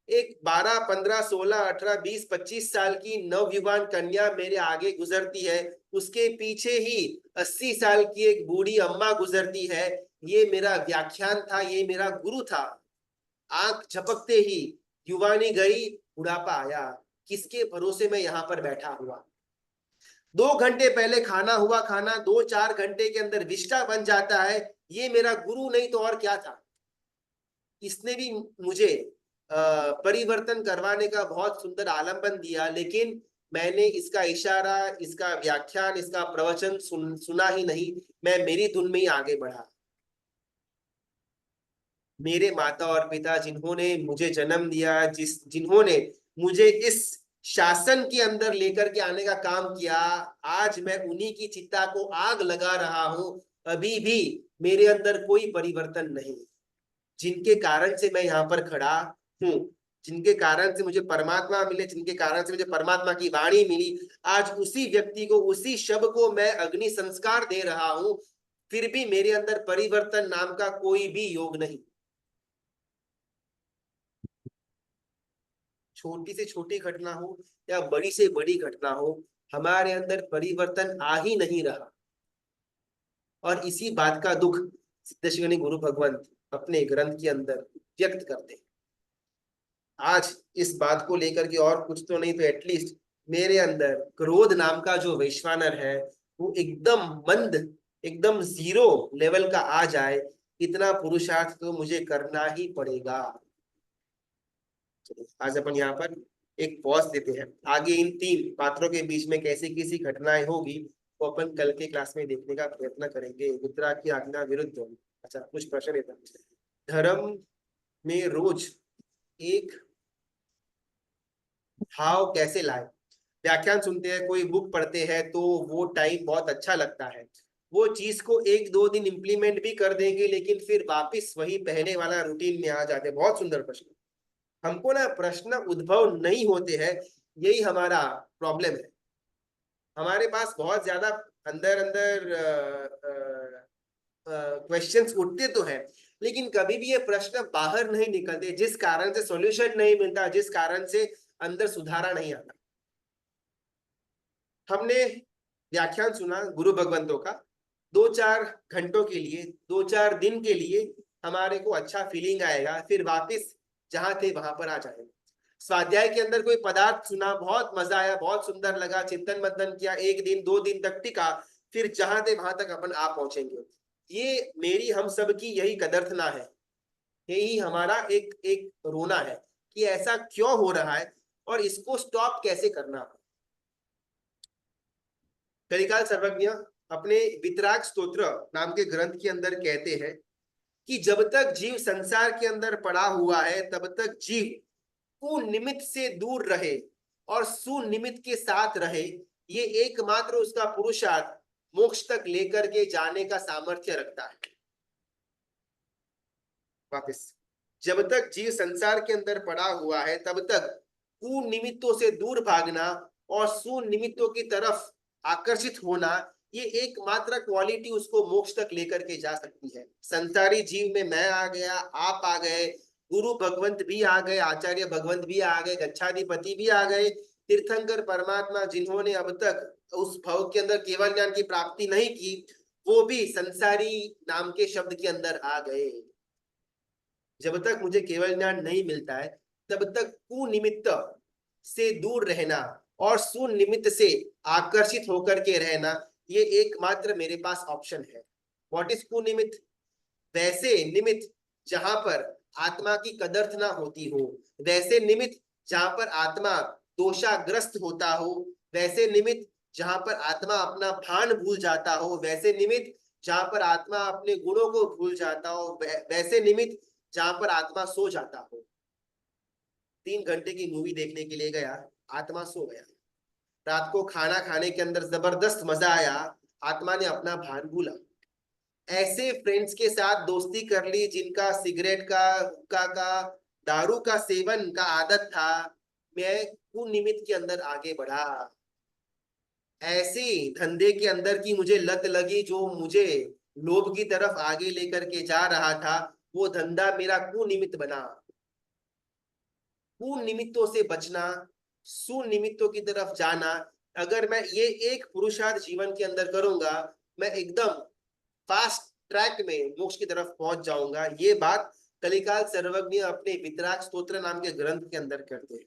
एक 12, 15, 16, 18, 20, 25 साल की नवयुवान कन्या मेरे आगे गुजरती है, उसके पीछे ही 80 साल की एक बूढ़ी अम्मा गुजरती है। ये मेरा व्याख्यान था, ये मेरा गुरु था। आंख झपकते ही युवानी गई, बुढ़ापा आया। किसके भरोसे मैं यहाँ पर बैठा हुआ। 2 घंटे पहले खाना हुआ खाना 2-4 घंटे के अंदर विष्टा बन जाता है। ये मेरा गुरु नहीं तो और क्या था। इसने भी मुझे परिवर्तन करवाने का बहुत सुंदर आलंबन दिया, लेकिन मैंने इसका इशारा, इसका व्याख्यान, इसका प्रवचन सुना ही नहीं। मैं मेरी धुन में ही आगे बढ़ा। मेरे माता और पिता जिन्होंने मुझे जन्म दिया, जिन्होंने मुझे इस शासन के अंदर लेकर के आने का काम किया, आज मैं उन्हीं की चिता को आग लगा रहा हूं। अभी भी मेरे अंदर कोई परिवर्तन नहीं। जिनके कारण से मैं यहाँ पर खड़ा हूँ, जिनके कारण से मुझे परमात्मा मिले, जिनके कारण से मुझे परमात्मा की वाणी मिली, आज उसी व्यक्ति को, उसी शब को मैं अग्नि संस्कार दे रहा हूं, फिर भी मेरे अंदर परिवर्तन नाम का कोई भी योग नहीं। छोटी से छोटी घटना हो या बड़ी से बड़ी घटना हो, हमारे अंदर परिवर्तन आ ही नहीं रहा। और इसी बात का दुख सिद्धेश्वरी गुरु भगवंत अपने ग्रंथ के अंदर व्यक्त करते हैं। आज इस बात को लेकर के और कुछ तो नहीं तो एटलीस्ट मेरे अंदर क्रोध नाम का जो वैश्वानर है वो एकदम मंद, एकदम 0 लेवल का आ जाए, इतना पुरुषार्थ तो मुझे करना ही पड़ेगा। आज अपन यहाँ पर एक पॉज देते हैं। आगे इन 3 पात्रों के बीच में कैसी कैसी घटनाएं होगी वो अपन कल के क्लास में देखने का प्रयत्न करेंगे। रुद्रा की आज्ञा विरुद्ध। अच्छा, कुछ प्रश्न रहता है। धर्म में रोज एक भाव कैसे लाए। व्याख्यान सुनते हैं, कोई बुक पढ़ते हैं तो वो टाइम बहुत अच्छा लगता है, वो चीज को 1-2 दिन इंप्लीमेंट भी कर देंगे लेकिन फिर वापस वही पहले वाला रूटीन में आ जाते हैं। बहुत सुंदर प्रश्न। हमको ना प्रश्न उद्भव नहीं होते हैं, यही हमारा प्रॉब्लम है। हमारे पास बहुत ज्यादा अंदर अंदर क्वेश्चंस उठते तो हैं लेकिन कभी भी ये प्रश्न बाहर नहीं निकलते, जिस कारण से सॉल्यूशन नहीं मिलता, जिस कारण से अंदर सुधारा नहीं आता। हमने व्याख्यान सुना गुरु भगवंतों का, 2-4 घंटों के लिए, 2-4 दिन के लिए हमारे को अच्छा फीलिंग आएगा, फिर वापस जहां थे वहां पर आ जाएंगे। स्वाध्याय के अंदर कोई पदार्थ सुना, बहुत मजा आया, बहुत सुंदर लगा, चिंतन मंथन किया, 1 दिन 2 दिन तक टिका, फिर जहां थे वहां तक अपन आप पहुंचेंगे। ये मेरी हम सब की यही कदर्थना है, यही हमारा एक एक रोना है कि ऐसा क्यों हो रहा है और इसको स्टॉप कैसे करना। कलिकाल सर्वज्ञ अपने वितराग स्तोत्र नाम के ग्रंथ के अंदर कहते हैं कि जब तक जीव संसार के अंदर पड़ा हुआ है तब तक जीव कुनिमित्त से दूर रहे और सुनिमित्त के साथ रहे, ये एकमात्र उसका पुरुषार्थ मोक्ष तक लेकर के जाने का सामर्थ्य रखता है। वापस, जब तक जीव संसार के अंदर पड़ा हुआ है तब तक कुनिमित्तों से दूर भागना और सुनिमित्तों की तरफ आकर्षित होना, ये एकमात्र क्वालिटी उसको मोक्ष तक लेकर के जा सकती है। संसारी जीव में मैं आ गया, आप आ गए, गुरु भगवंत भी आ गए, आचार्य भगवंत भी आ गए, गच्छाधिपति भी आ गए, तीर्थंकर परमात्मा जिन्होंने अब तक उस भव के अंदर केवल ज्ञान की प्राप्ति नहीं की, वो भी संसारी नाम के शब्द के अंदर आ गए। जब तक मुझे केवल ज्ञान नहीं मिलता है तब तक कुनिमित्त से दूर रहना और सुनिमित्त से आकर्षित होकर के रहना, ये एकमात्र मेरे पास ऑप्शन है। व्हाट इज कुनिमित्त? वैसे निमित्त जहां पर आत्मा की कदर्थ ना होती हो, वैसे निमित्त जहां पर आत्मा दोषाग्रस्त होता हो, वैसे निमित्त जहां पर आत्मा अपना भान भूल जाता हो, वैसे निमित्त जहां पर आत्मा अपने गुणों को भूल जाता हो, वैसे निमित्त जहां पर आत्मा सो जाता हो। 3 घंटे की मूवी देखने के लिए गया, आत्मा सो गया। रात को खाना खाने के अंदर जबरदस्त मजा आया, आत्मा ने अपना भान भूला। ऐसे फ्रेंड्स के साथ दोस्ती कर ली जिनका सिगरेट का, हुक्का का, दारू का सेवन का आदत था, मैं कुनिमित्त के अंदर आगे बढ़ा। ऐसे धंधे के अंदर की मुझे लत लगी जो मुझे लोभ की तरफ आगे लेकर के जा रहा था, वो धंधा मेरा कुनिमित्त बना। कुनिमित्तों से बचना, सुनिमित्तों की तरफ जाना, अगर मैं ये एक पुरुषार्थ जीवन के अंदर करूंगा, मैं एकदम फास्ट ट्रैक में मोक्ष की तरफ पहुंच जाऊंगा। ये बात कलिकाल सर्वज्ञ अपने वितराग स्तोत्र नाम के ग्रंथ के अंदर करते हैं।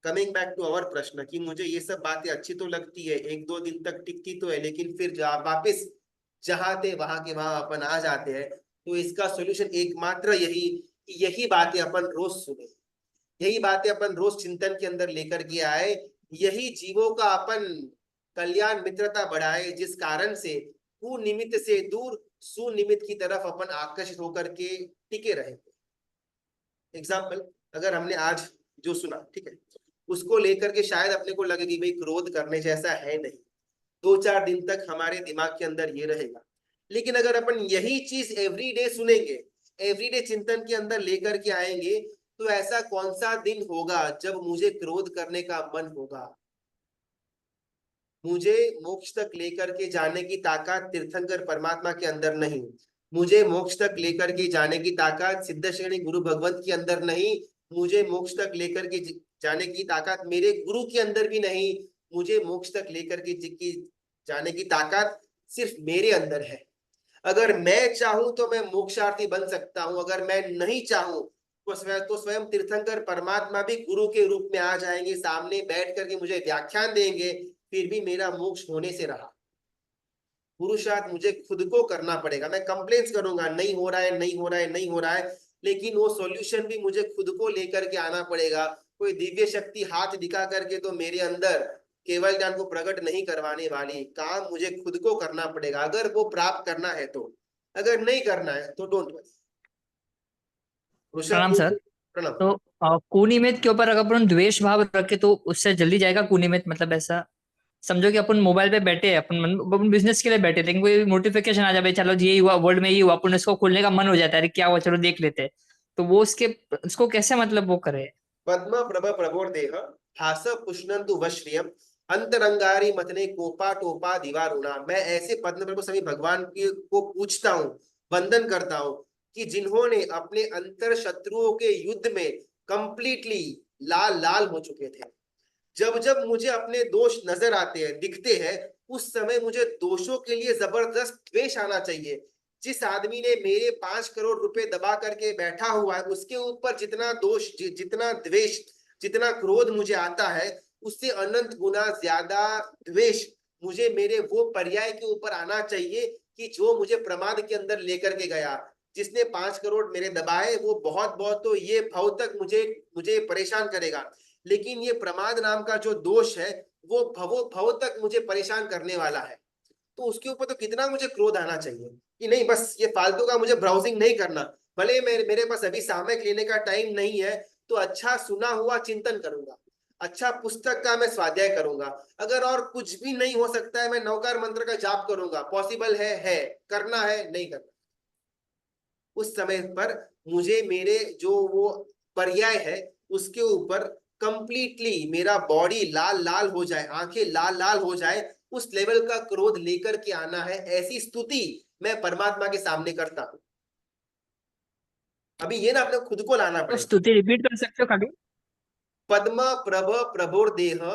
कमिंग बैक टू अवर प्रश्न कि मुझे ये सब बातें अच्छी तो लगती है, 1-2 दिन तक टिकती तो है, लेकिन फिर वापस जहां थे वहां के वहां अपन आ जाते हैं, तो इसका सोल्यूशन एकमात्र यही बातें अपन रोज सुने, यही बातें अपन रोज चिंतन के अंदर लेकर के आए, यही जीवों का अपन कल्याण मित्रता बढ़ाए, जिस कारण से कुनिमित्त से दूर सुनिमित्त की तरफ अपन आकर्षित होकर के टिके रहे। एग्जाम्पल, अगर हमने आज जो सुना, ठीक है, उसको लेकर के शायद अपने को लगे कि भाई क्रोध करने जैसा है नहीं, 2-4 दिन तक हमारे दिमाग के अंदर ये रहेगा। लेकिन अगर अपन यही चीज एवरीडे सुनेंगे, एवरीडे चिंतन के अंदर लेकर के आएंगे, तो ऐसा कौन सा दिन होगा जब मुझे क्रोध करने का मन होगा? मुझे मोक्ष तक लेकर के जाने की ताकत तीर्थंकर परमात्मा के अंदर नहीं, मुझे मोक्ष तक लेकर के जाने की ताकत सिद्ध श्रेणी गुरु भगवंत के अंदर नहीं, मुझे मोक्ष तक लेकर के जाने की ताकत मेरे गुरु के अंदर भी नहीं, मुझे मोक्ष तक लेकर के जाने की ताकत सिर्फ मेरे अंदर है। अगर मैं चाहूं तो मैं मोक्षार्थी बन सकता हूं, अगर मैं नहीं चाहूं तो स्वयं तीर्थंकर परमात्मा भी गुरु के रूप में आ जाएंगे, सामने बैठ करके मुझे व्याख्यान देंगे, फिर भी मेरा मोक्ष होने से रहा। पुरुषार्थ मुझे खुद को करना पड़ेगा। मैं कंप्लेंट्स करूंगा, नहीं हो रहा है, नहीं हो रहा है, नहीं हो रहा है, लेकिन वो सॉल्यूशन भी मुझे खुद को लेकर के आना पड़ेगा। कोई दिव्य शक्ति हाथ दिखा करके तो मेरे अंदर केवल ज्ञान को प्रकट नहीं करवाने वाली, काम मुझे खुद को करना पड़ेगा, अगर वो प्राप्त करना है तो। अगर नहीं करना है तो डोंट वरी। प्रणाम सर। प्रणाम। तो कुनिमित्त के ऊपर अगर अपन द्वेष भाव रखे तो उससे जल्दी जाएगा कुनिमित्त? मतलब ऐसा समझो कि अपन मोबाइल पे बैठे हैं, अपन बिजनेस के लिए बैठे, लेकिन कोई नोटिफिकेशन आ जाए, चलो जी ये हुआ, वर्ल्ड में ये हुआ, अपन इसको खोलने का मन हो जाता है, अरे क्या हुआ, चलो देख लेते हैं। तो वो उसको कैसे मतलब वो करे? पद्म प्रभ प्रभोर्देह हास पुष्णन्तु वश्रियम अंतरंगारी मतने कोपा टोपा दीवारुणा। मैं ऐसे पद्म प्रभु सभी भगवान को पूछता हूँ, वंदन करता हूँ कि जिन्होंने अपने अंतर शत्रुओं के युद्ध में कंप्लीटली लाल लाल हो चुके थे। जब जब मुझे अपने दोष नजर आते हैं, दिखते हैं, उस समय मुझे दोषों के लिए जबरदस्त द्वेष आना चाहिए। जिस आदमी ने मेरे 5 करोड़ रुपए दबा करके बैठा हुआ है, उसके ऊपर जितना दोष, जितना द्वेष, जितना क्रोध मुझे आता है, उससे अनंत गुना ज्यादा द्वेष मुझे मेरे वो पर्याय के ऊपर आना चाहिए कि जो मुझे प्रमाद के अंदर लेकर के गया। जिसने 5 करोड़ मेरे दबाए, वो बहुत बहुत तो ये भव तक मुझे मुझे परेशान करेगा, लेकिन ये प्रमाद नाम का जो दोष है वो भव भव तक मुझे परेशान करने वाला है। तो उसके ऊपर तो कितना मुझे क्रोध आना चाहिए कि नहीं, बस ये फालतू का मुझे ब्राउजिंग नहीं करना। भले मेरे पास अभी सामयिक लेने का टाइम नहीं है, तो अच्छा सुना हुआ चिंतन करूंगा, अच्छा पुस्तक का मैं स्वाध्याय करूंगा, अगर और कुछ भी नहीं हो सकता है मैं नवकार मंत्र का जाप करूंगा, पॉसिबल है, करना है, नहीं करना। उस समय पर मुझे मेरे जो वो पर्याय है उसके ऊपर कंप्लीटली मेरा बॉडी लाल लाल हो जाए, आंखें लाल लाल हो जाए, उस लेवल का क्रोध लेकर के आना है। ऐसी स्तुति मैं परमात्मा के सामने करता हूं। अभी ये ना अपने खुद को लाना तो पड़ेगा। स्तुति रिपीट कर सकते हो खाली? पद्म प्रभ प्रभोर्देह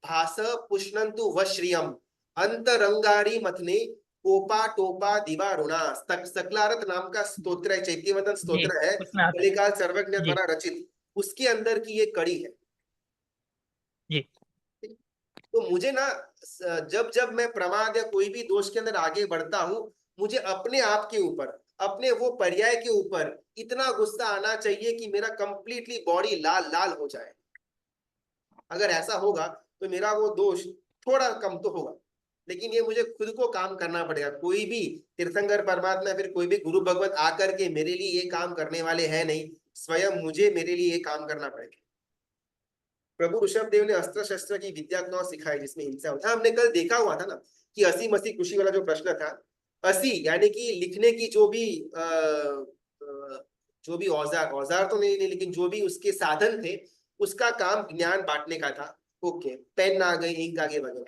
भास पुष्णन्तु वश्रियम अंतरंगारी मथने कोपा टोपा दिवारुणा। सकलारत नाम का स्तोत्र है, चैत्यवदन जी, स्तोत्र है, उसमें आता है। कलिकाल सर्वज्ञ जी द्वारा रचित, उसके अंदर की ये कड़ी है। जी तो मुझे ना जब जब मैं प्रमाद या कोई भी दोष के अंदर आगे बढ़ता हूं, मुझे अपने आप के ऊपर, अपने वो पर्याय के ऊपर इतना गुस्सा आना चाहिए कि मेरा कंप्लीटली बॉडी लाल लाल हो जाए। अगर ऐसा होगा तो मेरा वो दोष थोड़ा कम तो होगा, लेकिन ये मुझे खुद को काम करना पड़ेगा। कोई भी तीर्थंकर परमात्मा फिर कोई भी गुरु भगवत आकर के मेरे लिए ये काम करने वाले हैं नहीं, स्वयं मुझे मेरे लिए ये काम करना पड़ेगा। प्रभु ऋषभ देव ने अस्त्र शस्त्र की विद्या क्यों सिखाई जिसमें हिंसा होता है? हमने कल देखा हुआ था ना कि असी मसी खुशी वाला जो प्रश्न था, असी यानी कि लिखने की जो भी औजार औजार तो नहीं, लेकिन जो भी उसके साधन थे, उसका काम ज्ञान बांटने का था। ओके, पेन आ गई, इंक आ गई वगैरह।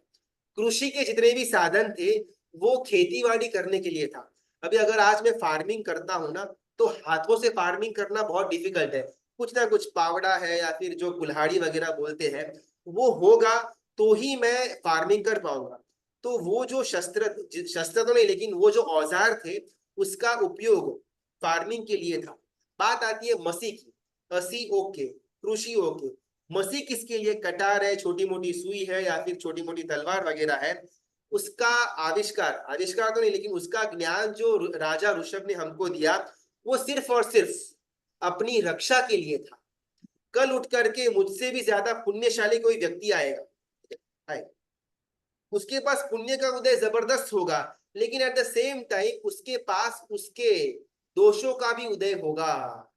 कृषि के जितने भी साधन थे वो खेतीबाड़ी करने के लिए था। अभी अगर आज मैं फार्मिंग करता हूं ना, तो हाथों से फार्मिंग करना बहुत डिफिकल्ट है। कुछ ना कुछ पावड़ा है या फिर जो कुल्हाड़ी वगैरह बोलते हैं, वो होगा तो ही मैं फार्मिंग कर पाऊंगा। तो वो जो शस्त्र तो नहीं, लेकिन वो जो औजार थे उसका उपयोग फार्मिंग के लिए था। बात आती है मसी की। असी ओके, कृषि ओके, मसी किसके लिए? कटार है, छोटी मोटी सुई है, या फिर छोटी मोटी तलवार वगैरह है। उसका आविष्कार, आविष्कार तो नहीं, लेकिन उसका ज्ञान जो राजा ऋषभ ने हमको दिया, वो सिर्फ और सिर्फ अपनी रक्षा के लिए था। कल उठ करके मुझसे भी ज्यादा पुण्यशाली कोई व्यक्ति आएगा, आएगा, उसके पास पुण्य का उदय जबरदस्त होगा, लेकिन एट द सेम टाइम उसके पास उसके दोषों का भी उदय होगा।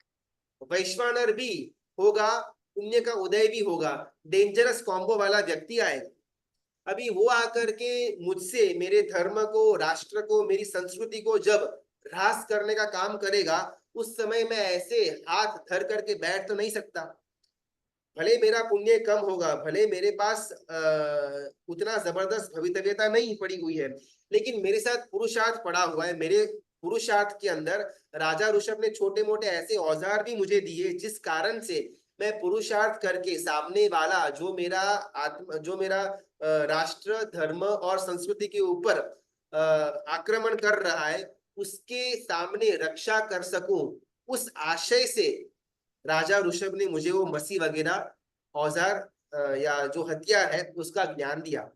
वैश्वानर भी होगा, पुण्य का उदय भी होगा। डेंजरस कॉम्बो वाला व्यक्ति आएगा। अभी वो आकर के मुझसे मेरे धर्म को, राष्ट्र को, मेरी संस्कृति को जब ह्रास करने का काम करेगा, उस समय मैं ऐसे हाथ धर करके बैठ तो नहीं सकता। भले मेरा पुण्य कम होगा, भले मेरे पास उतना जबरदस्त भवितव्यता नहीं पड़ी हुई है, लेकिन मेरे साथ पुरुषार्थ पड़ा हुआ है। मेरे पुरुषार्थ के अंदर राजा ऋषभ ने छोटे मोटे ऐसे औजार भी मुझे दिए, जिस कारण से मैं पुरुषार्थ करके सामने वाला जो मेरा राष्ट्र, धर्म और संस्कृति के ऊपर आक्रमण कर रहा है, उसके सामने रक्षा कर सकूं। उस आशय से राजा ऋषभ ने मुझे वो मसी वगैरह औजार या जो हथियार है उसका ज्ञान दिया।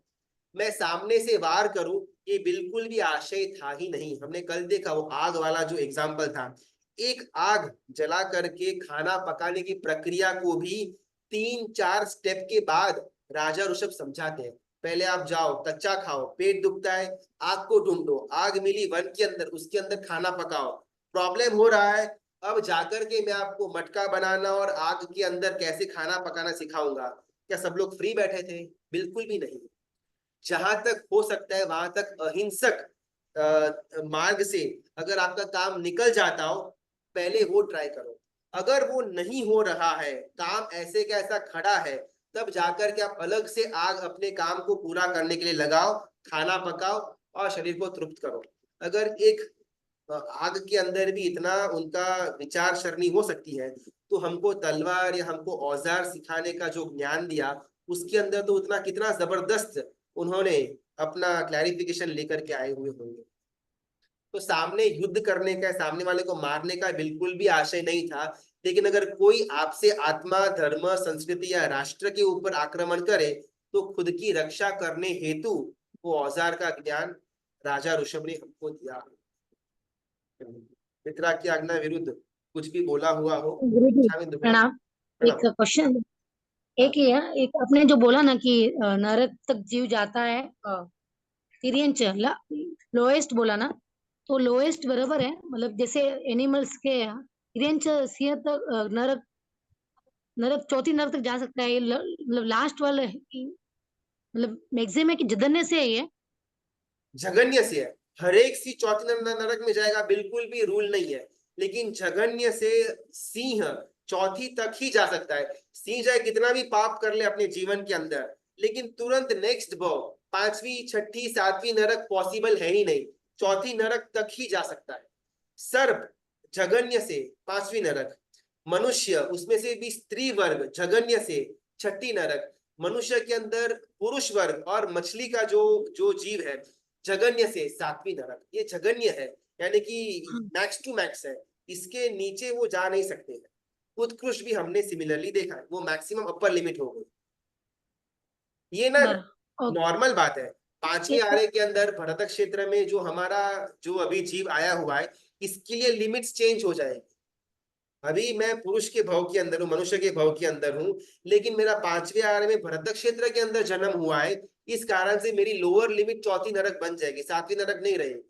मैं सामने से वार करूं, ये बिल्कुल भी आशय था ही नहीं। हमने कल देखा वो आग वाला जो एग्जाम्पल था, एक आग जला करके खाना पकाने की प्रक्रिया को भी 3-4 स्टेप के बाद राजा ऋषभ समझाते हैं। पहले आप जाओ, कच्चा खाओ, पेट दुखता है, आग को ढूंढो, आग मिली वन के अंदर, उसके अंदर खाना पकाओ। प्रॉब्लम हो रहा है, अब जाकर के मैं आपको मटका बनाना और आग के अंदर कैसे खाना पकाना सिखाऊंगा। क्या सब लोग फ्री बैठे थे? बिल्कुल भी नहीं। जहां तक हो सकता है वहां तक अहिंसक मार्ग से अगर आपका काम निकल जाता हो, पहले वो ट्राई करो। अगर वो नहीं हो रहा है, काम ऐसे कैसा खड़ा है, तब जाकर के आप अलग से आग अपने काम को पूरा करने के लिए लगाओ, खाना पकाओ और शरीर को तृप्त करो। अगर एक आग के अंदर भी इतना उनका विचार सरणी हो सकती है, तो हमको तलवार या हमको औजार सिखाने का जो ज्ञान दिया, उसके अंदर तो उतना कितना जबरदस्त उन्होंने अपना क्लैरिफिकेशन लेकर के आए हुए होंगे। तो सामने युद्ध करने का, सामने वाले को मारने का बिल्कुल भी आशय नहीं था, लेकिन अगर कोई आपसे आत्मा, धर्म, संस्कृति या राष्ट्र के ऊपर आक्रमण करे तो खुद की रक्षा करने हेतु वो औजार का ज्ञान राजा ऋषभ ने हमको दिया। मित्रा की आज्ञा विरुद्ध कुछ भी बोला हुआ हो, गुरुजी इच्छा में दुबला। प्रणाम। एक प्रणाम। क्वेश्चन, एक ही है, एक आपने जो बोला ना कि नरक तक जीव जाता है, तिर्यंच लोएस्ट बोला ना, तो लोएस्ट बराबर है, मतलब जैसे एनिमल्स के तिर्यंच सिंह तक नरक, नरक चौथी नरक तक जा सकता है, ये मतलब लास्ट वाला है मतलब मैक्सिमम है कि जघन्य से है ये। जघन्य से है, हर एक सी चौथी नरक में जाएगा बिल्कुल भी रूल नहीं है, लेकिन जघन्य से सिंह चौथी तक ही जा सकता है। सिंह चाहे कितना भी पाप कर ले अपने जीवन के अंदर, लेकिन तुरंत नेक्स्ट भाव पांचवी, छठी, सातवीं नरक पॉसिबल है ही नहीं, चौथी नरक तक ही जा सकता है। सर्प जघन्य से पांचवी नरक, मनुष्य उसमें से भी स्त्री वर्ग जघन्य से छठी नरक, मनुष्य के अंदर पुरुष वर्ग और मछली का जो जो जीव है जघन्य से सातवीं नरक। ये जघन्य है, यानी कि मैक्स टू मैक्स है, इसके नीचे वो जा नहीं सकते हैं। उत्कृष्ट भी हमने सिमिलरली देखा है, वो मैक्सिमम अपर लिमिट हो गई। ये ना ओके। नॉर्मल बात है। पांचवी एक आरे के अंदर भरत क्षेत्र में जो हमारा जो अभी जीव आया हुआ है, इसके लिए लिमिट्स चेंज हो जाएगी। अभी मैं पुरुष के भाव के अंदर हूँ, मनुष्य के भाव के अंदर हूँ, लेकिन मेरा पांचवें आरे में भरत क्षेत्र के अंदर जन्म हुआ है, इस कारण से मेरी लोअर लिमिट चौथी नरक बन जाएगी, सातवीं नरक नहीं रहेगी।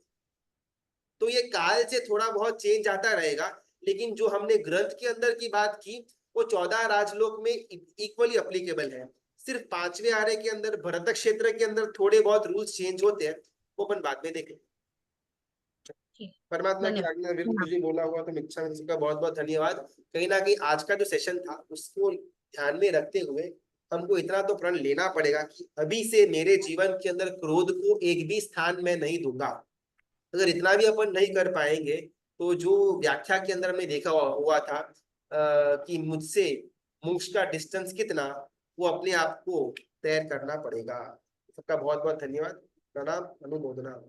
तो ये काल से थोड़ा बहुत चेंज आता रहेगा, लेकिन जो हमने ग्रंथ के अंदर की बात की वो 14 राजलोक में इक्वली अप्लीकेबल है। सिर्फ पांचवें आरे के अंदर भरत क्षेत्र के अंदर थोड़े बहुत रूल्स चेंज होते हैं, वो अपन बाद में देखें। परमात्मा की आज्ञा विरुद्ध कुछ भी बोला हुआ तो इच्छा का बहुत बहुत धन्यवाद। कहीं ना कहीं आज का जो सेशन था उसको ध्यान में रखते हुए हमको इतना तो प्रण लेना पड़ेगा कि अभी से मेरे जीवन के अंदर क्रोध को एक भी स्थान में नहीं दूंगा। अगर इतना भी अपन नहीं कर पाएंगे तो जो व्याख्या के अंदर में देखा हुआ था कि मुझसे मोक्ष का डिस्टेंस कितना, वो अपने आप को तय करना पड़ेगा। सबका बहुत बहुत धन्यवाद, प्रणाम, अनुमोदना।